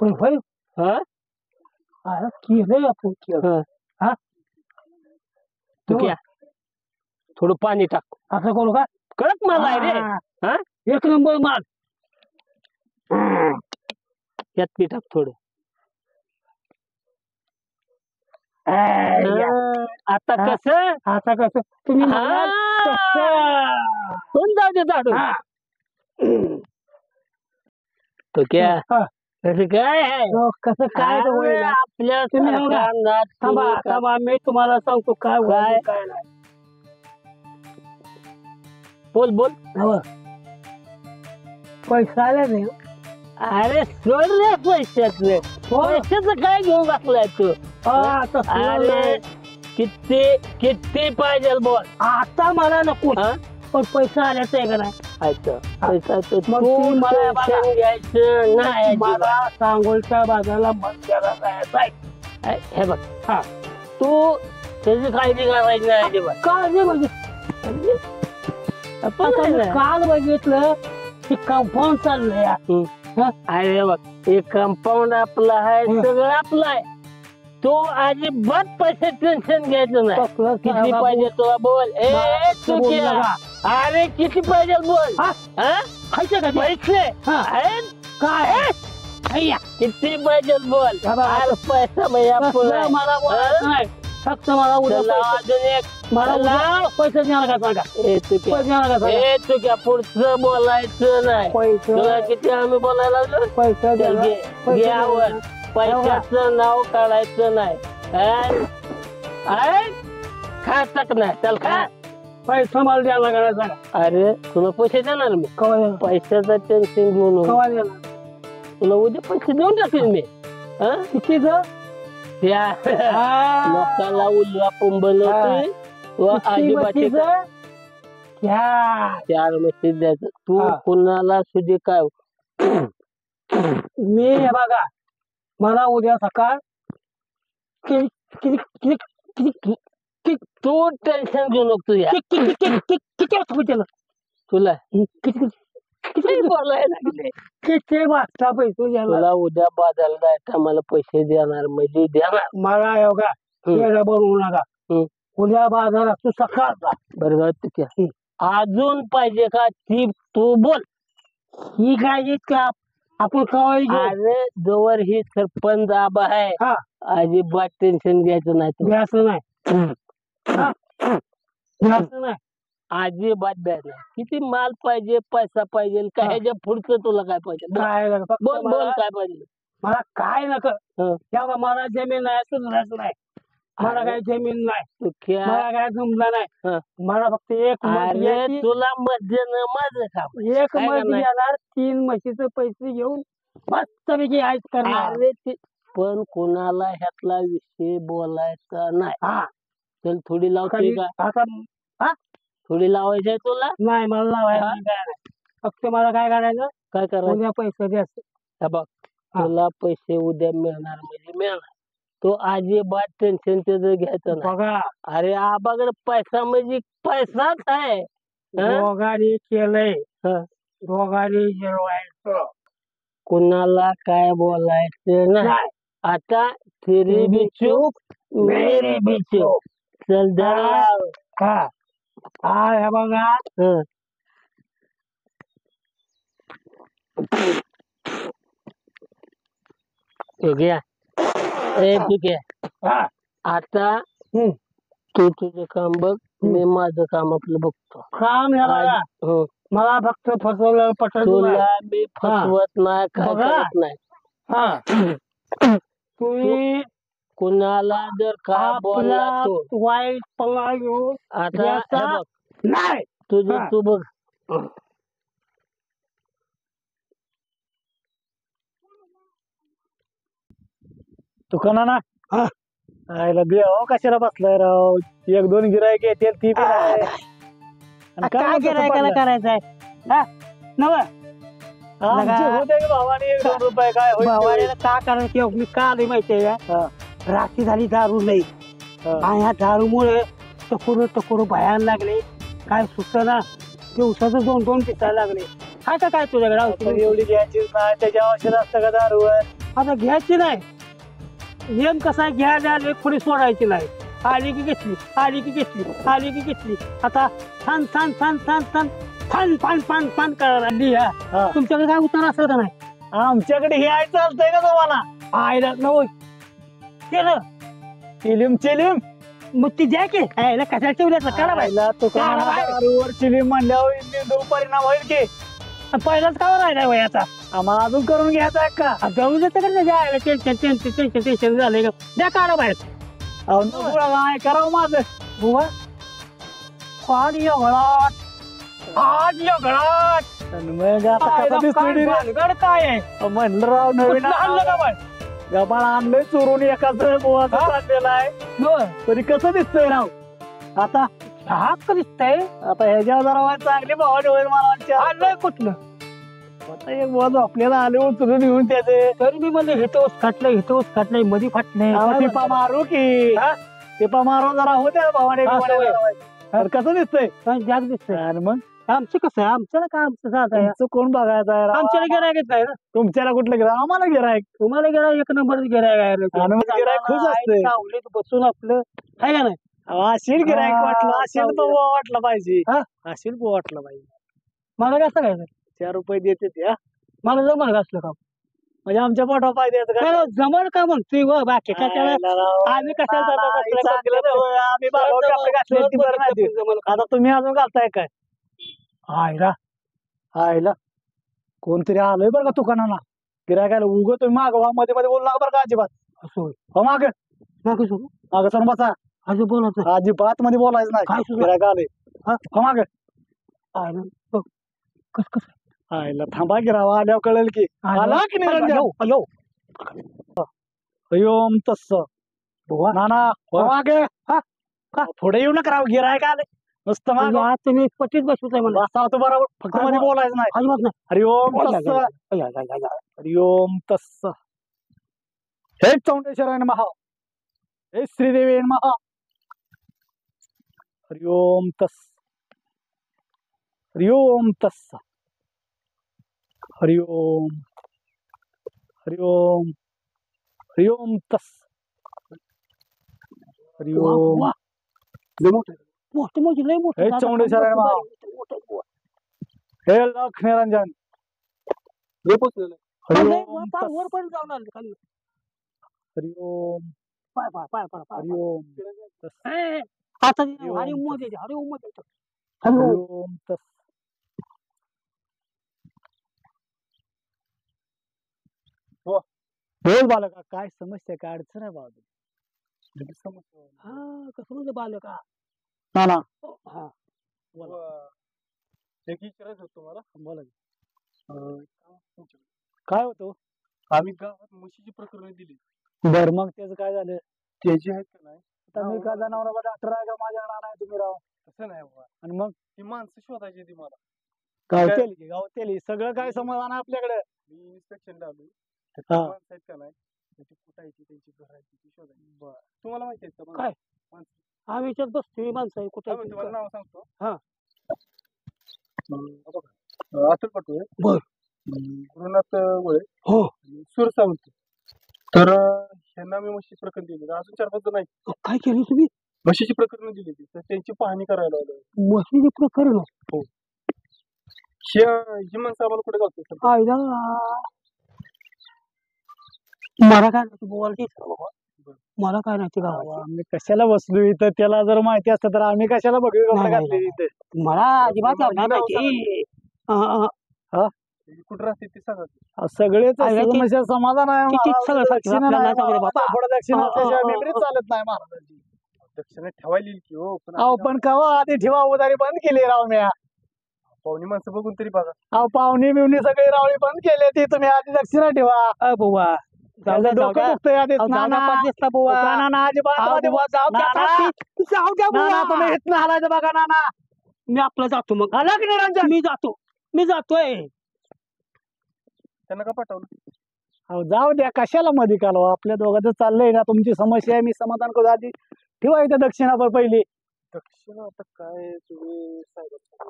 पण होय केलंय आपण केलं तू क्या थोडं पाणी टाक असं करू का कडक माल आहे रे एक नंबर माल यात पी टाक थोडं आता कसं तुम्ही कोण जाऊ दे झाडू तो क्या कसं काय आहे कसं काय आपल्या थांबा मी तुम्हाला सांगतो काय काय नाही बोल पैसा आला नाही अरे सोड रे पैशाचं काय घेऊन बसलाय तू अरे किती पाहिजे बोल आता मला नको पण पैसा आल्याच आहे का नाही घ्यायचं नाही मला सांगोलच्या बाजाराला मत द्यायला जायचं आहे हे बघ तू त्याची काळजी करायची नाही अजिबात काळजी म्हणजे काल बघितलं की कंपाऊंड चाललंय अरे बघ हे कंपाऊंड आपलं आहे सगळं आपलं आहे तो अजिबात पैसे टेन्शन घ्यायचं नाही किती पाहिजे तुला बोल अरे किती पाहिजे बोल पैसे काय किती पाहिजे बोल पैसा मला नाही फक्त मला उद्या अजून एक मला पैसे द्यायला का सांगा तुझ्या पुढचं बोलायचं नाही तुला किती आम्ही बोलायला लागलो पैसा घ्यावर पैशाचं नाव काढायचं नाही खायचं नाही चल काय पैसा मला द्यायला का सांगा अरे तुला पैसे देणार मी पैशाचं टेन्शन घेऊन तुला उद्या पैसे देऊन टाकेल मी किती त्या लोकांना उलवा पण बनवतोय चार म्हशी द्यायचं तू कुणाला सुधी काय मी बघा मला उद्या सकाळ तू टेन्शन घेऊ नको किती वाजता तुला किती बोलाय लागले किती वाजता पैसे तुला उद्या बाजारला जायचं मला पैसे देणार म्हणजे देणार मला योगा बनवू नका उद्या बाजारात तू सकाळचा बरोबर अजून पाहिजे का ती तू बोल ही काय का आपण अरे जोवर ही सरपंच आबा आहे अजिबात टेन्शन घ्यायचं नाही घ्यायचं नाही अजिबात द्यायचं किती माल पाहिजे पैसा पाहिजे काय ह्याच्या पुढचं तुला काय पाहिजे काय बोल काय पाहिजे मला काय नका मला जमीन नाही मला काय जमीन नाही मला काय जमला नाही मला फक्त एक तुला मध्य न माझं काम एक मध्ये येणार 3 म्हशीचे पैसे घेऊन मस्तपैकी आयच करणार पण कोणाला ह्यातला विषय बोलायचा नाही चल थोडी लावतोय का आता थोडी लावायची आहे तुला नाही मला लावायचं फक्त मला काय करायचं काय करायचं उद्या पैसे द्यायचे बघ तुला पैसे उद्या मिळणार म्हणजे मिळणार तो अजिबात टेन्शन त्याचं घ्यायचं बघा अरे आबाकडे पैसा म्हणजे पैसाच आहे दोघांनी केलंय दोघांनी जिरवायचं कुणाला काय बोलायचं नाही आता तेरी भी चूक मेरी भी चूक चल जाओ का हे बघा आता तू तुझं काम बघ मी माझं काम आपलं बघतो. काम याला मला फक्त फसवलं पटल. तुला मी फसवत नाही, काय करत नाही. तुम्ही कुणाला जर का बोलला वाईट पल्ला घेऊन आता नाही तुझं तू बघ. दुकाना ना आयला बे हो कशाला बसलाय राव. एक दोन गिरायक येतील ती बी आहे. आणि काय गिरायकाला करायचंय नव आमचे होते की भावाने 1-2 रुपये काय होईल ते भावाला का करायचं मी का आलोय माहितीये का. रात्री झाली दारू नाही आणि ह्या दारूमुळे टकोर भयान लागले. काय सुचना दिवसाचं 2-2 पिसायला लागले. काय काय तुझ्याकडे होईल. एवढी घ्यायचीच नाही त्याच्या औषध असतं का दारूवर. आता घ्यायची नाही. नियम कसा घ्यायला पुढे सोडायची नाही. आली की घेतली आली की घेतली आली की घेतली. आता छान छान छान छान छान फान फान फान फान करायला. तुमच्याकडे काय उत्तर असं का नाही. आमच्याकडे हे आहे चालतंय का तुम्हाला. आयला नव केलं चिलीम चिलीम मग ती द्या की आयला कशाला ठेवल्याचं करा पाहिला तो दारूवर चिलीम म्हणल्यावर परिणाम होईल की. पहिलाच का राहिला वयाचा आम्हाला अजून करून घ्यायचा का. जाऊ देतं का त्याच्या टेन्शन टेन्शन टेन्शन टेन्शन झालंय का. द्या काढा बाहेर. काय करावं माझं बुवा फाड एवढाट फाड एवढाट. मग आता कसं दिसतोय भानगड काय आहे. म्हणलं राव नवीन आणलं का बाय गबाळ आणलंय चोरून एकाच आणलेला आहे. तरी कसं दिसतंय राव आता. हा का दिसतंय. आता ह्याच्यावर जरा चांगली भावाने होईल मला. आणलंय कुठलं आता एक बाजू आपल्याला आले उचलून येऊन त्याचे. तरी मी म्हणलं हितोस खाटलंय मध्ये फाटलंय. टिपा मारू की टिपा मारू जरा होत्या भावाने. कसं दिसतंय जाग दिसतंय. आणि मग आमचं कसं आहे आमच्याला काय आमचं साधं आहे. आमचं कोण बघायचं आहे. आमच्याला गिरायक नाही ना. तुमच्याला कुठलं गिरायक. आम्हाला गिरायक. तुम्हाला गिरायक एक नंबर गिरायक खुश असते. सावलीत बसून आपलं आहे का नाही. असेल गिरायक वाटलं असेल तो वाटलं पाहिजे. असेल वाटलं पाहिजे. मला कसं काय 4 रुपये देते ते. मला जमल का असलं काम. म्हणजे आमच्या पोटावर पाहिजे का. जमल का म्हणतोय व बाकी कशाला आम्ही कशाला आता तुम्ही अजून घालताय काय. आयला आयला कोणतरी आलोय बरं का दुकानाला गिरायकाला. उग तुम्ही मागवा मध्ये मध्ये बोलू नका बरं का अजिबात. हो माग मागे माग सर बसा. अजून बोलायचं अजिबात मध्ये बोलायचं नाही. गिरायक आले हो माग. आयला बघ कस कसं आयला थांबा गिरावा आल्यावर कळेल की. आला की निरंजन. अयोम तस नाना हो मागे. पुढे येऊ नका राव गिरायक आले नुसतं माग. तुम्ही पट्टीत बसवत आहे मला. बसा बरोबर फक्त मध्ये बोलायचं नाही. अजिबात नाही. हरिओम तस्स हरिओम तस्स. हे चौंडेश्वराय नमः. हे श्रीदेवी नमः. हरिओम तस्स हरिओम तस्स हरिओम हरिओम हरिओम तस्स हरिओम. मोठं म्हणजे लय मोठं. हे चौंडेश्वराय नमः. हे लख निरंजन. हरिओम तस्स वर पण जाऊन आले खाली. हरिओम पाय पाय पाय पाय पाय. हरिओम तस्स आता हरी मध्ये हरी मध्ये हरिओम तस्स. बोल बालका काय समस्या काय अडचण आहे बाबा. हा कसं म्हणजे बालका. ना ना हा विचारायचं होतं मला. बोला काय होतं. आम्ही गावात म्हशीची प्रकरण दिली. बर मग त्याचं काय झालं. त्याची आहेत का नाही. आता मी का जनावराचा डॉक्टर आहे का माझ्याकडे नाही तुम्ही राव. तसं नाही बाबा. आणि मग ती माणसं शोधायची ती मला. गावतेली गावतेली सगळं काय समाधान आपल्याकडे. मी इन्स्पेक्शन लावली. हा. माणसं आहेत का नाही त्याची कुठायची त्यांची घरायची ती शोधायची. बरं तुम्हाला माहिती आहेत का काय? माणसं. आम्ही याच्यात बसतोय माणसं कुठे. तुम्हाला नाव सांगतो. हा. अतुल पटोळे. बर. गुरुनाथ गोळे. हो. सूर सावंत. तर ह्यांना मी म्हशी प्रकरण दिली. अजून 4-5 जण आहेत. काय केलं तुम्ही. म्हशीची प्रकरण दिली तर त्यांची पाहणी करायला आलोय. म्हशीचे प्रकरण. ही माणसं आम्हाला कुठे घालतो. आयला मला काय बोलायचं बाबा. मला काय नाही ते गावात आम्ही कशाला बसलो इथं, त्याला जर माहिती असतं तर आम्ही कशाला बघू नाही, घातले नाही. इथं. मला अजिबात लागणार नाही ते. कुठं राहते ते सांगा. सगळेच आहे ते- म्हणजे समाधान आहे ते- ते महाराज. सगळं दक्षिणा आपल्याला नाही, सगळं बाबा. महाराज. पुढं दक्षिणा अ, अ, असल्याशिवाय अ, मेमरी अ. चालत नाही महाराजांची. दक्षिणा ठेवायला येईल की हो, पण अहो पण कवा आधी ठेवा, उदारी बंद केली राव म्या. पाहुणी माणसं बघून तरी बघा. अहो पाहुणे बिवणी सगळे रावळी बंद केले, ती तुम्ही आधी दक्षिणा ठेवा. बुवा जाऊ द्या, जाऊ डोकं द्या. दुखतंय आधीच. अहो, जाऊ द्या, नाना, पाठीसला बुवा. नाना, अजिबात अहो, मध्ये बुवा, जाऊ द्या, नाना, जाऊ द्या बुवा. नाना, तुम्ही इथनं हालायचं बघा नाना. मी आपलं जातो मग आला की निरंजन? मी जातोय. त्यांना का पाठवलं? अहो जाऊ द्या, कशाला मध्ये कालवा, आपल्या दोघांचं चाललंय ना, तुमची समस्या आहे, मी समाधान करू. आधी ठेवा इथं दक्षिणावर पहिली. दक्षिणा आता काय तुम्ही साहेब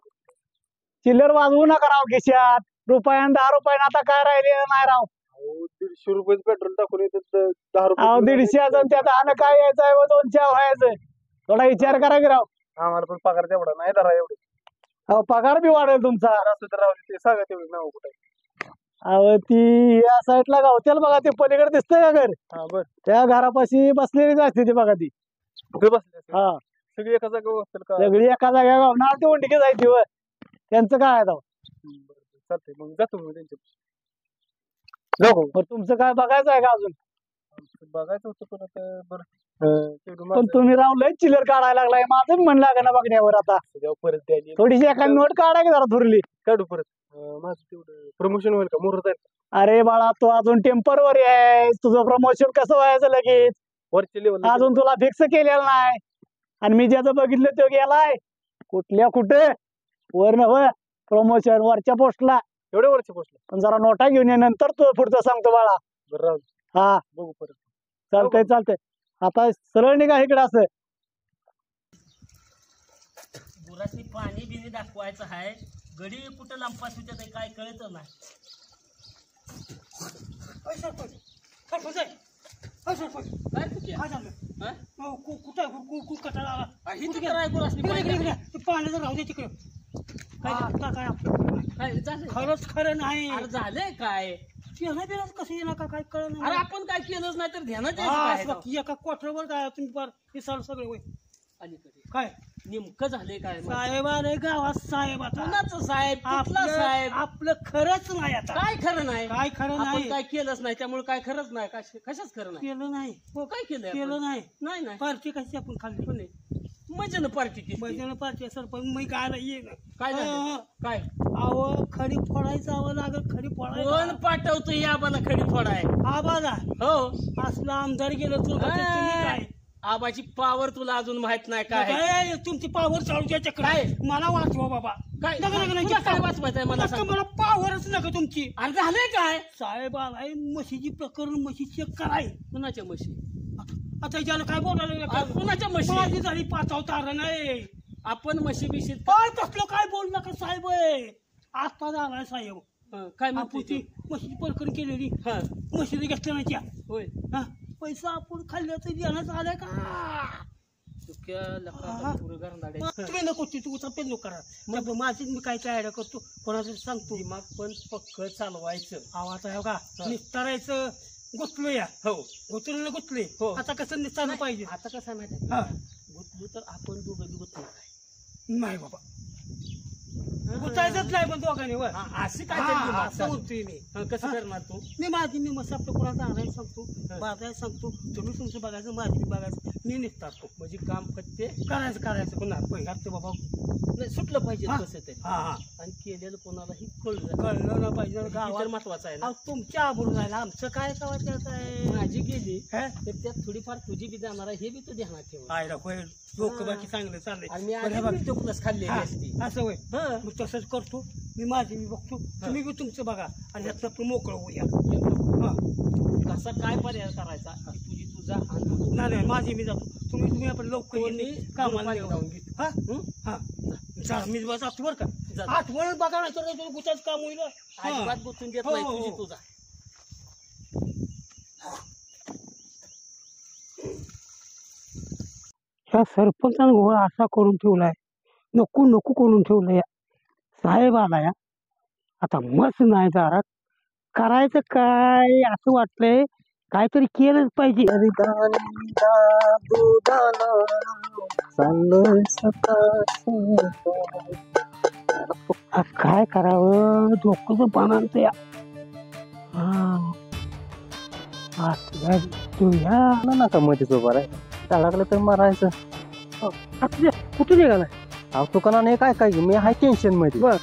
चिल्लर वाजवू नका राव खिशात. रुपयान 10 रुपयानं आता काय राहिले नाही राव. 150 रुपये पेट्रोल टाकून येतात 10 अहो रुपये 150 अजून त्यात आणि काय यायचं आहे, 200 व्हायचं. थोडा विचार करा की राव. आम्हाला पण पगार तेवढा नाही धरा एवढं. अहो पगार बी वाढेल तुमचा. असं तर राहू दे, ते सांगा तेवढं नाव कुठे. अहो ती या साईडला गावत्याला बघा, ते पलीकडे दिसतंय का घर, हा बर, त्या घरापाशी बसलेलीच असते ती बघा ती. कुठे बसले असेल? हा सगळी एका जागा बसतील का? सगळी एका जागा गावणार, ती उंडकी जायची वर. त्यांचं काय आहे राव. चालतंय मग जातो मी त्यांच्या मग तुमचं काय बघायचं आहे का अजून? बघायचं होतं पण आता बरं तेवढं पण माझं तुम्ही राव लय चिल्लर काढायला लागलाय, माझं बी मन लागा ना बघण्यावर. आता जेव्हा परत द्यायची थोडीशी एका नोट काढा की जरा थुरली. काढू परत. माझं तेवढं प्रमोशन होईल का मुहूर्त आहे अरे बाळा, तू अजून टेम्परवरी आहे, तुझं प्रमोशन कसं व्हायचं लगेच? वरच्या लेवल अजून तुला फिक्स केलेलं नाही. आणि मी ज्याचं बघितलं तो गेलाय कुठल्या कुठे, वर नव प्रमोशन वरच्या पोस्टला. एवढ्या वरच्या पोचलं. पण जरा नोटा घेऊन ये, नंतर तू पुढचं सांगतो बाळा. बरं राहू दे. हा बघू परत. चालतंय चालतंय. आता सरळ निघा इकडे असं. गुराची पाणी बिनी दाखवायचं आहे. गडी कुठं लंपास होत्या काय कळत नाही. पाण्याचं राहू दे तिकडे. खरंच खरं नाही. झालंय काय कसं येणार का काय कळ नाही. आपण काय केलंच नाही तर ध्यानात एका कोठऱ्यावर काय तुम्ही फार हे सगळे वय अलीकडे काय नेमकं झालंय काय साहेब आले गावात. साहेब आता कोणाचं साहेब? आपला साहेब. आपलं खरंच नाही. आता काय खरं नाही? काय खरं नाही? काय केलंच नाही त्यामुळे काय खरंच नाही. कशाच खरं नाही? केलं नाही. हो काय केलं? केलं नाही. नाही नाही पार्टी कशी आपण खाल्ली पण मजेनं पार्टी केली. मजेनं पार्टी सरपंच मी काय ये काय काय अहो खडी फोडायचं आवा लागल. खडी फोडाय कोण पाठवतो या आबाला खडी फोडाय? आबाला. हो असला आमदार गेलो तू काय आबाची पावर तुला अजून माहित नाही काय? तुमची पावर चालू द्यायच्या काय मला वाचवा बाबा. काय काय वाचवायचंय मला? मला पावरच नका तुमची. आणि झालंय काय? साहेब आलाय म्हशीची प्रकरण, म्हशी चेक कराय. कुणाच्या म्हशी? आता याला काय बोलायला? कुणाच्या म्हशी? माझी झाली पाचाव तारा नाही. आपण म्हशी बिशी काय तसलं काय बोल नका साहेब. आता झालाय साहेब. काय म्हणते? म्हशीची प्रकरण केलेली. म्हशीने घेतल्या नाही त्या. होय पैसा आपण खाल्ल्याचं देण्यात आलंय का? तुम्ही नको तू पेन करा. मग माझी मी काय काय आयडिया करतो, कोणाचं सांगतो. दिमाग पण पक्क चालवायचं. आता हो का निस्तारायचं. गुतलो या. हो गुतलेलं गुतले. हो आता कसं निस्तारलं पाहिजे? आता कसं माहिती गुतलो तर आपण दोघं गुतलो काय नाही बाबा. गुतायचंच नाही पण दोघांनी वर अशी काय असं म्हणतोय मी. कसं करणार तू? मी माझी मी मस्त आपलं कोणाचं आणायला सांगतो, बाजायला सांगतो. तुम्ही तुमचं बघायचं, माझी मी बघायचं. मी निघतो म्हणजे काम फत्ते करायचं पुन्हा घालते बाबा. नाही सुटलं पाहिजे कसं तरी. आणि केलेलं कोणालाही कळलं ना पाहिजे. गाव महत्वाचं आहे ना. तुमच्या आबरून जायला आमचं काय कवायचं आहे? माझी गेली तर त्यात थोडीफार तुझी बी जाणार आहे हे बी तू ध्यानात ठेव. डोकं बाकी चांगलं चाललंय. खाल्ली असं होय. मग तसंच करतो मी. माझी मी बघतो, तुम्ही बी तुमचं बघा. आणि ह्यात आपण मोकळं होऊया. कसा काय पर्याय करायचा? तुझी तुझा नाही माझी मी जातो. तुम्ही आपण लवकर कामाला जाऊन घेतो. हा मी जातो बरं का. आठवण बघा नाही तर गुचाच काम होईल. अजिबात गुंतून देत नाही तुझी तुझा. ह्या सरपंचानं घोळ असा करून ठेवलाय. नको नको करून ठेवलंय. साहेब आलाय आता मस्त नाही दारात. करायचं काय असं वाटलंय. काहीतरी केलंच पाहिजे. काय करावं डोकं पानांचं या. नका मध्येच उभा राहायचं, टाळाकलं तर मारायचं. कुठे निघालाय? अहो दुकानाने काय काय मी हाय टेन्शन मध्ये. बर.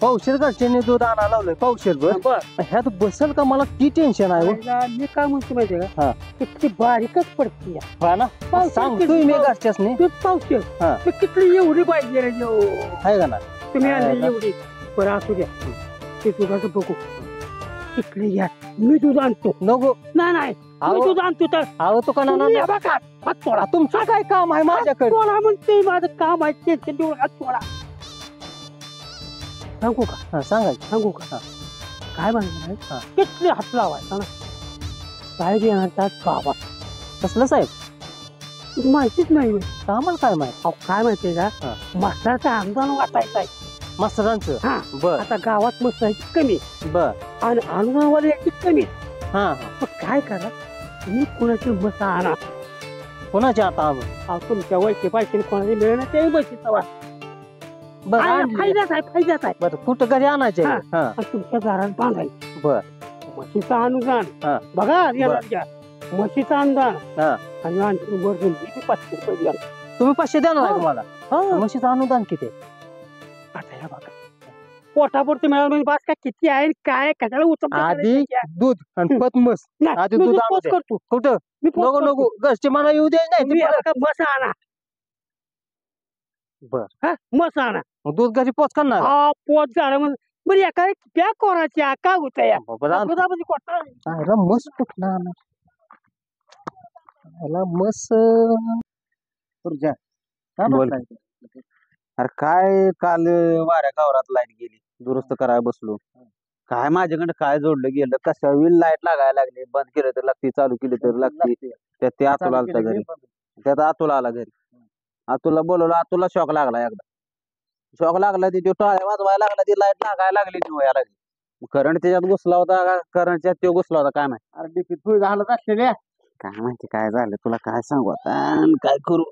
पावशेर घरच्याने दूध आणा लावलंय पावशेर बर. ह्यात बसल का मला ती टेन्शन आहे. मी काय म्हणतो माहितीये हा. का किती बारीकच पडते या. हा ना पावशेर सांगतोय मी घरच्याच नाही दूध पावशेर हा. ते किती एवढी पाहिजे रे देव. आहे का ना. तुम्ही आणली हा. एवढी बरं असू द्या. ते दुधाचं बघू किती घ्या. मी दूध आणतो. नको नाही मी अहो. दूध आणतो तर अहो दुकानाला तुम्ही बघा हात सोडा. तुमचं काय काम आहे माझ्याकडे. सोडा म्हणते माझं काम आहे ते देऊन हात सोडा. सांगू का? हा, सांगायचं. सांगू का? काय म्हणणार किती हात लावायचा ना. साहेब येणार त्यात गावात. कसलं साहेब माहितीच नाही आम्हाला काय माहिती. अहो काय माहितीये का हा. मसाल्याचं अनुदान वाटायचं आहे. मास्तरांचं हा बर आता गावात मसाल्याची कमी बर. आणि अनुदानवाले याची कमी. हा मग काय करा तुम्ही कुणाची मसा आणा. कोणाच्या आता अहो तुमच्या वैचे पैसे कोणाचे मिळणार ते बसीचा वा. बर आणली. फायद्याच आहे फायद्याच आहे. बर कुठं घरी आणायचे. हा. हा आणि तुमच्या दारात बांधायचं बर. म्हशीचं अनुदान हा. बघा येणार घ्या. म्हशीचं अनुदान हा. आणि आणखी वर्गणी किती 500 रुपये द्या. तुम्ही 500 देणार आहे हा. का मला. म्हशीचं अनुदान किती आहे? आता हे बघा पोटापुरती मिळालं म्हणजे बास का किती आहे आणि काय कशाला उत्तम आधी दूध आणि पत म्हस. आधी दूध आणू दे. करतो कुठं मी पोच नको करतो. नको घरचे मला येऊ दे नाही तुम्ही ते हे बघा, मस आणा. बर. हा मस आणा. मग दूध घरी पोच करणार. हा पोच झालं म्हणून बरं एका त्या कोराच्या काय होत या दुधामध्ये कोटा अरे मस कुठला मस बोल. अरे काय काल वाऱ्या गावरात लाईट गेली दुरुस्त करायला बसलो. काय माझ्याकडे काय जोडलं गेलं कशा विल लाईट लागायला लागली. बंद केलं तर लागते चालू केली तर लागते. त्यात ते आतुला आलता घरी. त्यात आतुला आला घरी. आतुला बोलवलं आतुला शॉक लागला एकदा. शॉक लागला ती टाळ्या वाजवायला लागला ती लाईट लागायला लागली निवायला लागली. करंट त्याच्यात घुसला होता करंटच्यात तो घुसला होता काय माहिती. अरे डिपीत फुल घालत असलेल्या काय माहिती काय झालं तुला काय सांगू आता आणि काय करू.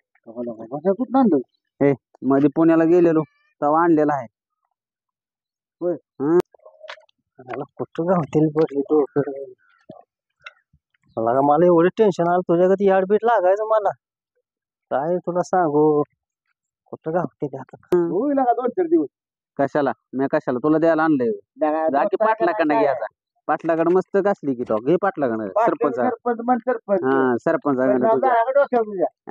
कुठं आणलं हे मध्ये पुण्याला गेलेलो तेव्हा आणलेला आहे. कुठं गावतील मला एवढं टेन्शन आलं तुझ्या कधी याडबीट लागायचं मला. काय तुला सांगू कुठं गावतील आता. होईल का 2-4 दिवस. कशाला मी कशाला तुला द्यायला आणलंय. जागी पाटलाकडनं घ्यायचा. पाटलाकडे मस्त कसली की तो घे पाटलाकडनं सरपंच. सरपंच हा सरपंच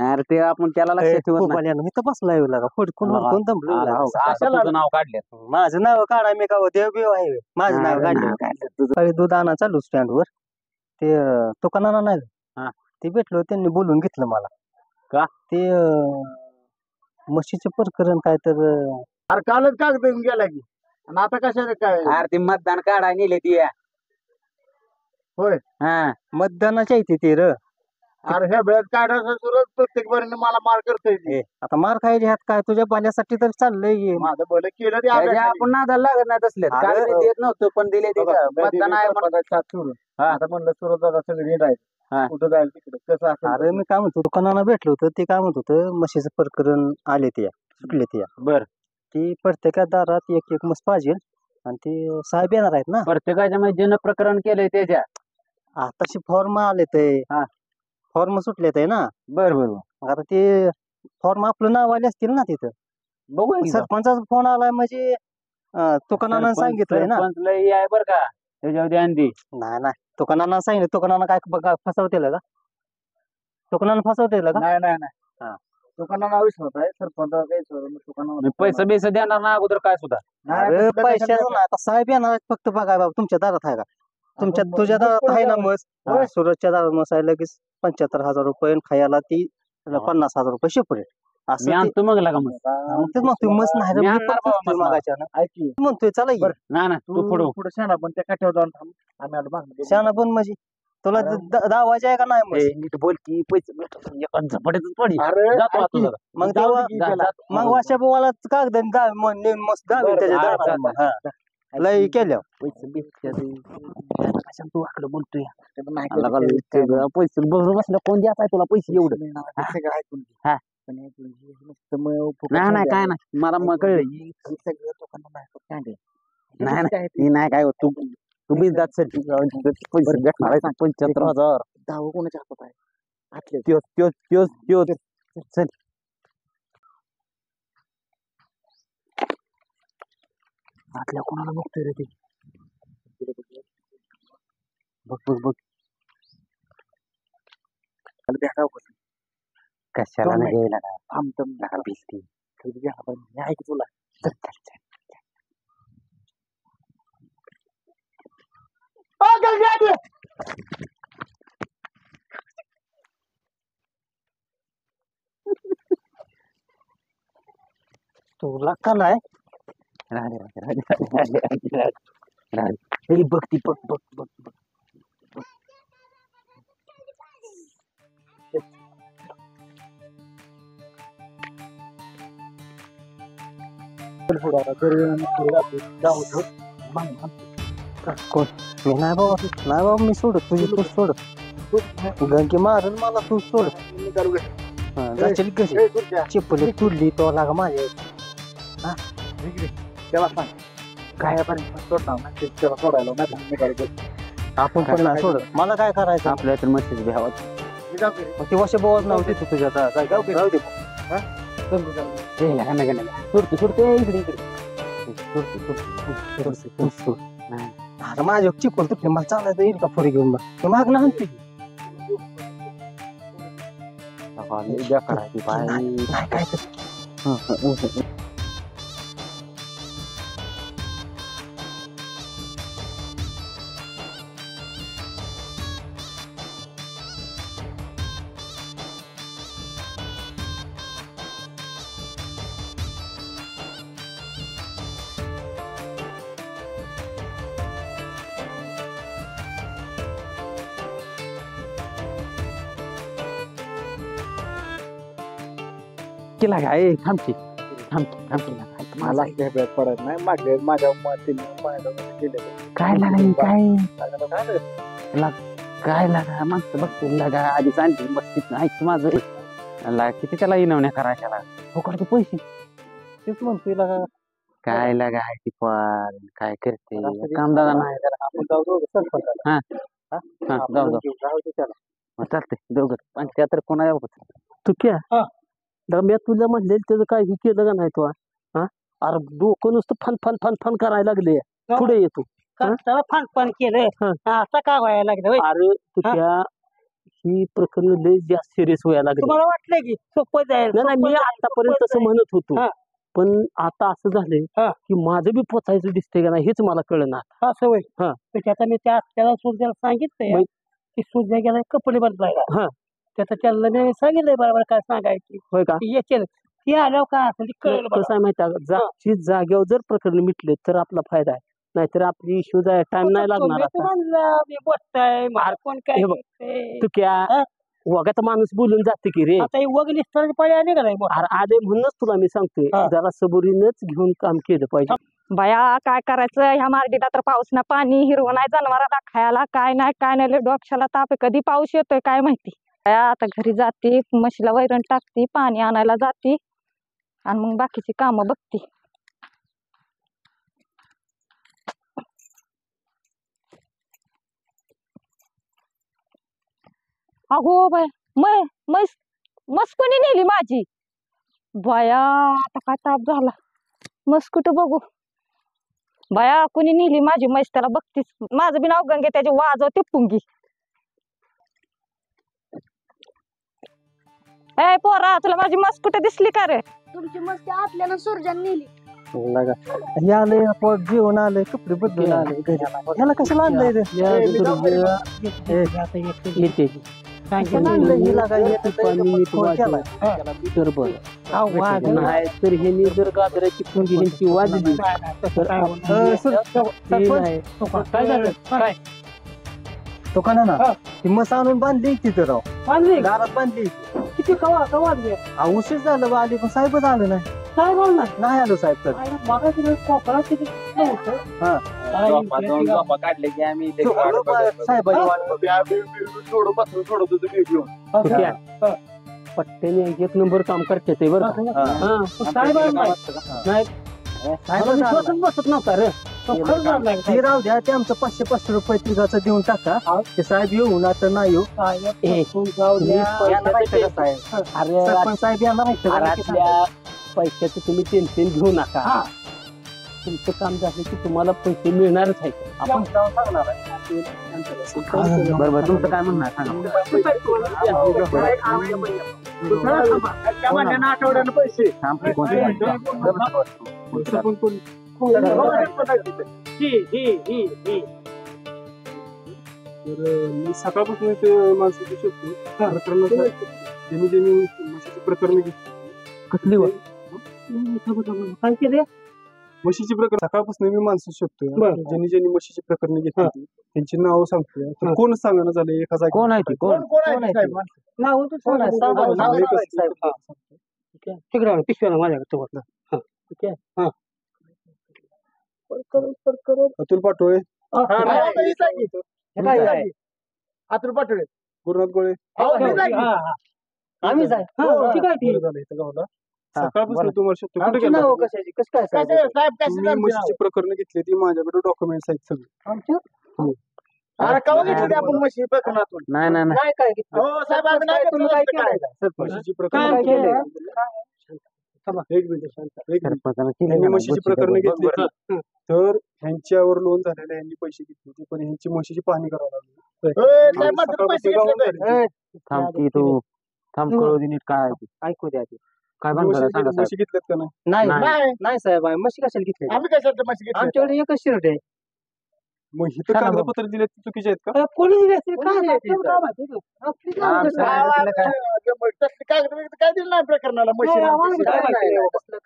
अरे ते आपण त्याला लक्षात ठेवत नाही. मी तर बसलाय कोण तुझं नाव काढले माझं नाव काढा मी का देव बिव आहे. माझं नाव काढलं दूध आणा चालू स्टँड वर ते दुकानाला नाही. हा. ते भेटलो त्यांनी बोलून घेतलं मला. का? ते म्हशीचं प्रकरण काय तर अरे कालच कागद घेऊन गेला की आणि आता कशाने काय. अरे ते मतदान काढायला नेले ती. होय. हा मतदानाच्या इथे ते र. अरे ह्या वेळेत काढायचं सुरू प्रत्येक बरीने मला मार करतोय. आता मार खायचे ह्यात काय तुझ्या पाण्यासाठी तर चाललंय. माझं भलं केलं ते आपण नादाला लागत नाही तसले. काल मी देत नव्हतो पण दिले ते मतदान आहे सोडून. आता म्हणलं सुरत दादा सगळे हा. कुठं जाईल तिकडे कसं असं. अरे मी काय म्हणतो दुकानाला भेटलो होतं ते काय म्हणत होतं म्हशीचं प्रकरण आले ते सुटले ते. बर. ती प्रत्येका दारात एक म्हस पाहिजे आणि ते साहेब येणार आहेत ना. प्रत्येकाच्या मध्ये जन प्रकरण केलंय त्याच्या आताशी फॉर्म आले ते. हा. फॉर्म सुटले ते ना. बर बर मग आता ते फॉर्म आपलं नाव आले असतील ना तिथं. बघू सरपंचाचा फोन आलाय म्हणजे दुकानानं सांगितलंय ना. लय आहे बर का त्याच्यावर ध्यान दे. नाही दुकानानं सांगितलं. दुकानानं काय फसवतेल का. दुकानानं फसवतेल का. नाही दुकानाला विश्वास आहे. सरपंचाला काही दुकानावर पैसे बेस देणार ना अगोदर काय सुद्धा. अरे पैशाचं ना आता साहेब येणार आहेत फक्त बघा बाबा तुमच्या दारात आहे का. तुझ्या दारात आहे ना मस. सुरतच्या दारात मस आहे लगेच 75,000 रुपये खायला ती 50,000 रुपये शेपरेट असं. आणतो मग लागा मग तेच म्हणतोय मस नाही म्हणतोय चला ना तू पुढे शाना पण त्या काठ्यावर जाऊन थांब. आम्ही आता मागणी शाना पण म्हणजे तुला दावायचं आहे का नाही मस. नीट बोल की पैसे झपाट्यातच पडी. मग तेव्हा मग वाशा बोवाला कागद मस्त दावी त्याच्या दारात. लय केल्या पैसे भेटते कशाला तू आकडे बोलतोय पैसे बरोबर बसल्या कोण द्यायचा तुला पैसे एवढं सगळं ऐकून घे. हा. पण ऐकून घे, नुसतं मग फुकट नाही नाही काय द्यायला. नाही मला मग कळलं ही सगळं लोकांना माहिती सांगेल. नाही नाही नाही काय होत तू तू बिनधास्त चल. पैसे भेटणार आहे 75,000 दहावं कोणाच्या हातात आहे आतले त्योच त्योच त्योच त्योच चल आतल्या कोणाला बघतोय रे ते बघ बघ बघ भेटावं कसं कशाला जाऊ नाही घ्यायला का थांबतं नका भिजती मी ऐक तुला चल, चल, चल. तुला का नाही राहिले राहिले बघ ती बघ बघ बघ बघ मी नाही बाबा मी सोडत तुझी तू सोडत गंगे मारल मला तू सोड जाशील कशी चिपली तुडली तो लागा माझ्या त्याला सांग काय पण सोडणार नाही त्याला सोडायला नाही आपण पण नाही सोडत मला काय करायचं आपल्या तर मस्तीच भ्यावत मी जाऊ घरी. मग ती वर्ष बोवत नव्हती तू तुझ्या जाऊ घरी. राहू दे चल, मी जाऊ घरी. सुटते इकडे इकडे अरे माझ्या चिपल तुटली मला चालायचं येईल का पुढे घेऊन तू माग ना आणते करायची पाय काय करते केला काय थांबते थांबते मला काही भेट पडत नाही मागले माझ्या माझ्या केले काय लागाय काय लागा माणसं बघतील लागा आधी सांगते बसतीत ऐक माझं किती त्याला इनवण्या करायला फुकटचे पैसे तेच म्हणतोय लागा काय लागा आहे ती पण काय करते कामदार नाही आपण जाऊ दोघं सरपंचाला. हा आपण जाऊ घेऊ, राहू दे त्याला. चालतंय दोघं पण त्या तर कोणा तू क्या दरम्यान तुला म्हणले त्याचं काय हे केलं का नाही तू हा अरे डोकं नुसतं फन फन फन फन करायला लागले पुढे येतो फन फन केलं आता काय व्हायला लागलं होय? अरे तुझ्या ही प्रकरण लय जास्त सिरियस व्हायला लागले तुम्हाला वाटलं की सोपं जाईल नाही मी आतापर्यंत तसं म्हणत होतो हा. पण आता असं झालंय हा. की माझं बी पोचायचं दिसतंय का नाही हेच मला कळणार असं होय हा. तर त्याचा मी त्याला सूर्याला सांगितलंय मग? की सूर्या गेला कपडे बदलायला हा. त्याचा त्याला मी सांगितलंय बरोबर काय सांगायची होय का येतील ती आल्यावर काय असेल ते कळलं कसं आहे माहिती आहे का जागेवर जर प्रकरण मिटले तर आपला फायदा आहे नाहीतर आपली इश्यू जाय टाइम नाही लागणार आता. मी बोलताय मार कोण काय हे बघ. करतंय? तू क्या हा? वगात माणूस बोलून जाते की रे आता वग निसर्ग पाळी आले का नाही अरे आले म्हणूनच तुला मी सांगतोय हा. जरा सबुरीनच घेऊन काम केलं पाहिजे बाया काय करायचं ह्या मार्डीला तर पाऊस ना पाणी हिरवं नाही जनावराला खायला काय नाही लय डोक्याला ताप आहे. कधी पाऊस येतोय काय माहिती बाया आता घरी जाते म्हशीला वैरण टाकते पाणी आणायला जाते आणि मग बाकीची कामं बघते अगो बाय मस कोणी नेली माझी बाया आता काय ताप झाला मस कुठं बघू बाया कोणी नेली माझी म्हैस त्याला बघतीस माझं बी नाव गंगे त्याची वाजवते पुंगी ए पोरा तुला माझी मस कुठे दिसली का रे तुमची मस्ती आतल्यानं सूर्याने नेली लागा हे आलंय आपण जेवण आलंय कपडे बदलून आले घरी ह्याला कशाला आणलंय रे येते कशाला आणलंय हे लागा तर बरं नाही तर ह्यांनी जर गाजराची पुंगी ह्यांची वाजली तर काय झालं काय तो का ना ती मस आणून बांधली तिथं राव बांधली दारात बांधली किती कवा कवा उशीर झालं बा आली पण साहेबच आलं नाही काय बोलणार नाही आलो साहेब तर मग कोकणात किती नव्हतं काढले की आम्ही साहेबांची वाट बघतो. सोडून बसून सोडत होतो मी घेऊन. पट्ट्याने एक नंबर काम करते ते बरं का? हा. साहेब नाही मला विश्वासच बसत नव्हता रे तो खरं झालाय. ते राहू द्या ते आमचं 500 रुपये तिघाचं देऊन टाका ते साहेब येऊ ना तर नाही येऊ ए, जाऊ द्या. येणार आहे का साहेब अरे सरपंच साहेब येणार आहे का? घरातल्या पैशाचं तुम्ही टेन्शन घेऊ नका तुमचं काम झालं की तुम्हाला पैसे मिळणारच आहेत. आपण जाऊन सांगणार आहे. बरोबर तुमचं काय म्हणणं आहे सांगा. आठवड्यानं पैसे थांब की कोणतं म्हणतं? तर मी सकाळपासून ते माणसाची शोधतो प्रकरणाचं ज्यांनी म्हशीची प्रकरण घेतली कसली काय केले म्हशीची प्रकरण सकाळपासून मी माणसं शोधतोय ज्यांनी म्हशीची प्रकरण घेतली त्यांची नावं सांगतोय तर कोण सांगणं झालं एका जागी कोण आहे ती कोण नाव तर कोण आहे? सांगा बरं. नाव सांगा की साहेब. तिकडे आलं, पिशव्याला माझ्याकडे तो होता. ठीक आहे अतुल पाटोळे आतुर पाटोळे गुरुनाथ गोळे आम्ही जाय ठीक आहे बरं झालं इथं गावाला सकाळपासून तुम्हाला शोधतो कुठे गेला कशाची कसं काय साहेब? तुम्ही म्हशीची प्रकरण घेतली ती माझ्याकडे डॉक्युमेंट्स आहेत सगळे अरे कवा घेतली आपण म्हशी प्रकरणातून नाही नाही नाही नाही काय घेतलं? हो साहेब आम्ही नाही तुम्ही काय केलंय का? म्हशीची काय प्रकरण केलंय? एक मिनिट शांत एक मिनिट सरपंचानं यांनी केली म्हशीची प्रकरण घेतली तर ह्यांच्यावर लोन झालेलं ह्यांनी पैसे घेतले होते पण ह्यांची म्हशीची पाहणी करावं लागली साहेब मात्र पैसे घेतले तर. थांब की तू थांब कळू दे नीट काय आहे ते. ऐकू द्या ते. काय बंद करा सांगा साहेब. म्हशी घेतल्यात का नाही नाही नाही. नाही नाही साहेब आम्ही म्हशी कशाला घेतली आम्ही कशाला म्हशी घेतली आमच्याकडे एकच शिरट आहे मग इथं कागदपत्र दिले ते चुकीचे आहेत का कोणी दिली असतील काय माहिती? आपली हा, गाव कसं आहे? काय दिलं नाही प्रकरणाला म्हशी काय माहिती? काय माहिती?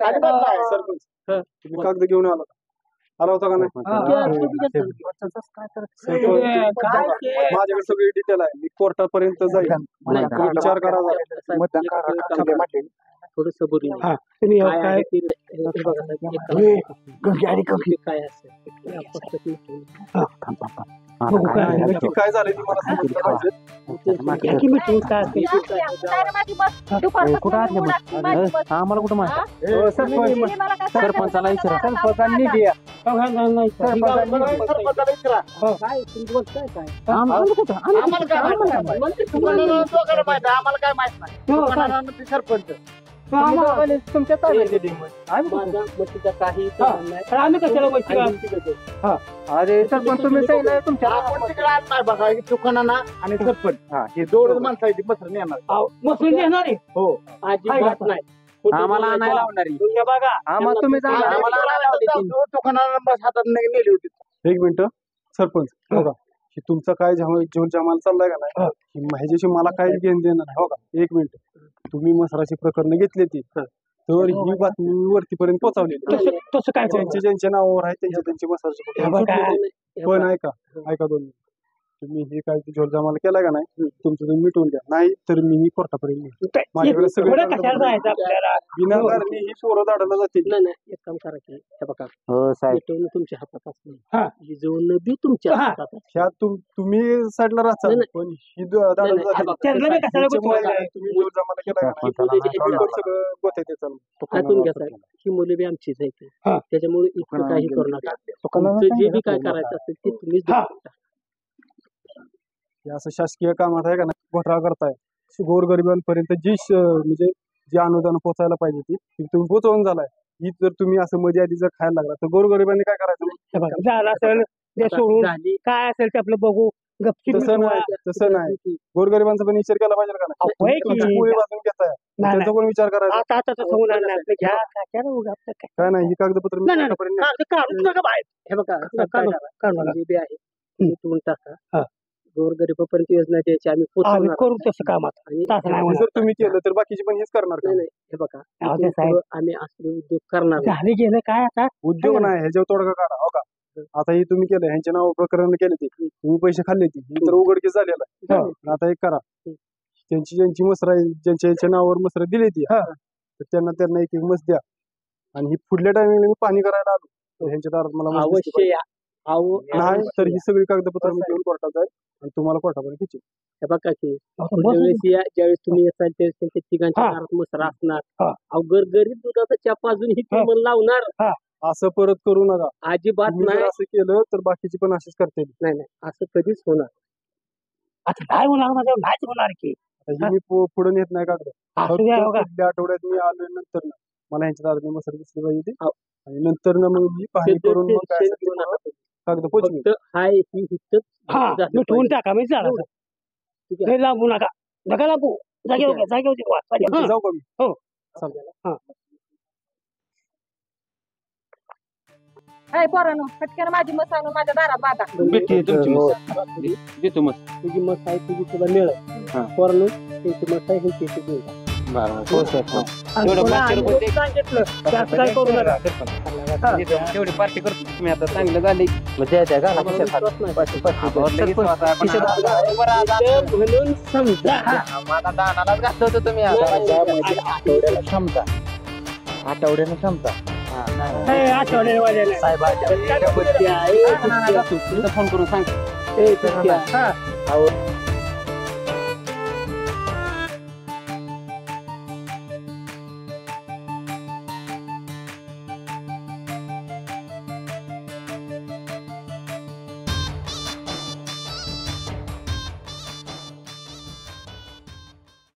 अजिबात नाही. सरपंच तुम्ही कागद घेऊन आला होता का नाही माझ्याकडे सगळी डिटेल आहे मी कोर्टापर्यंत जाईल विचार करा थोडं सबुरीने. तुम्ही काय आहे ते बघा. काय असेल बघू काय आहे. नक्की काय झालं ते मला सांगितलं पाहिजे नक्की meeting काय असेल. कुठं आले मग? आम्हाला कुठं माहिती सरपंचाला विचारा सरपंचांनी द्या. नाही, सरपंचाला विचारा. काय तुम्ही बोलताय काय? आम्हाला कुठं आम्हाला काय माहित नाही. तुम्हाला दोघांना माहित आहे, आम्हाला काय माहित नाही. हो, दुकानाला ते सरपंच तुमच्या ताब्यात माझ्या म्हशीचा काही संबंध नाही. तर आम्ही कशाला म्हशी अरे सरपंच तुम्ही सांगितलं तुमच्या आपण तिकडे आत नाही बघा हे दुकानाना आणि सरपंच हे दोन माणसं आहेत मसर येणार मसून देणार आहे हो अजिबात नाही. आम्हाला आणायला लावणारी तुमच्या बघा आम्हाला तुम्ही दुकानाला बस हातात नेली होती. एक मिनिट सरपंच बघा की तुमचा काय जीवन जमाल चाललाय का नाही ह्याच्याशी मला काही घेणं देणं नाही हो का एक मिनिट तुम्ही मसराची प्रकरण घेतली ती तर ही बातमी वरतीपर्यंत पोहोचवलेली तसं काय ज्यांच्या नावावर आहे त्यांची मसराची पण ऐका दोन मिनिट तुम्ही हे काय झोल जमाल केलाय का नाही तुमचं तुम्ही मिटवून द्या नाही तर मी ही कोर्टापर्यंत माझ्याकडे सगळे विनाकारणी ही पोरं दाडाला जातील नाही एक काम करा की हे बघा हो साहेब मिटवणं तुमच्या हातात असते जिजवणं बी तुमच्या हातात असते. ह्या तुम्ही साईडला राहता पण ही दाडाला नाही, जातील. त्यांना बी कशाला त्यांच्यामुळे बोलवायचं? तुम्ही झोल जमाल केलाय का नाही सगळं गोते ते चालू ऐकून घ्या साहेब ही मुले बी आमचीच आहेत त्याच्यामुळे इतकं काही करू नका तुमचं जे बी काय करायचं असेल ते तुम्हीच बघा. हे असं शासकीय कामात आहे का नाही घोटाळा करताय गोरगरिबांपर्यंत जी म्हणजे जी अनुदान पोचायला पाहिजे ती तुम्ही पोचवून झालाय ही जर तुम्ही असं मध्ये आधी जर खायला लागला तर गोरगरिबांनी काय करायचं झालं असेल ते सोडून काय असेल ते आपलं बघू गपचीप तसं नाही गोरगरिबांचा पण विचार केला पाहिजे का नाही पोळी वाजून घेताय त्यांचा पण विचार करायचा आता तसं होणार नाही आपलं घ्या काय नाही ही कागदपत्र मी कोर्टापर्यंत काढू नका बाहेर हे बघा जे बी आहे तुम्ही टाका गोरगरिबापर्यंत योजना द्यायची आम्ही करू तसं कामात जर तुम्ही केलं तर बाकीचे पण हेच करणार का? नाही हे बघा आम्ही असले उद्योग करणार झाले गेलं काय आता उद्योग नाही ह्याच्यावर तोडगा काढा हो का आता हे तुम्ही केलं ह्यांच्या नाव प्रकरण केले ते तुम्ही पैसे खाल्ले ते ही तर उघडकीस झालेला आहे आता एक करा ज्यांची मसरा ज्यांच्या नावावर मसरा दिली ती तर त्यांना एक मस द्या आणि ही पुढल्या टायमिंगला मी पाणी करायला आलो तर ह्यांच्या दारात मला मस्त दिसली अवश्य या नाही तर ही सगळी कागदपत्र मी घेऊन कोर्टात जाईल आणि तुम्हाला कोर्टापर्यंत खिचेन. हे बघा की ज्यावेळेस ज्यावेळेस तुम्ही येसाल त्यावेळेस त्यांच्या तिघांच्या दारात मसरा असणार अहो गरगरीत दुधाचा चहा अजून ही तुम्हाला लावणार असं परत करू नका. अजिबात तुम्ही जर नाही असं केलं तर बाकीची पण अशीच करते. नाही नाही असं कधीच होणार आता काय होणार माझ्यावर नाहीच होणार की ही मी पुढे नेत नाही कागद. असू द्या बघा. पुढल्या आठवड्यात मी आलोय नंतर मला ह्यांच्या दारात मसर दिसली पाहिजे ती. आणि नंतर ना मग मी पाहणी करून मग काय असेल ते मला कागद पोचवेन. फक्त हाय ही हितच मिटवून टाका मी चालायचं लांबू नका नका लांबू जागेवर जाऊ का मी? हो. चालेल. हाय पोरांनो पटकन माझी मस आणून माझ्या दारात बांधा. देतो मग तुझी मत आहे तुझी तुला मिळत पोरांनो त्यांची मत आहे ह्यांची इथे मिळत. सांगितलं जास्त काय करू नका तेवढी पार्टी करतो तुम्ही आता चांगलं झाले म्हणून समजा मला दानालाच घातलं होतं तुम्ही आठवड्याला क्षमता आठवड्यानं क्षमता आठवड्यावाल्याला साहेब फोन करून सांग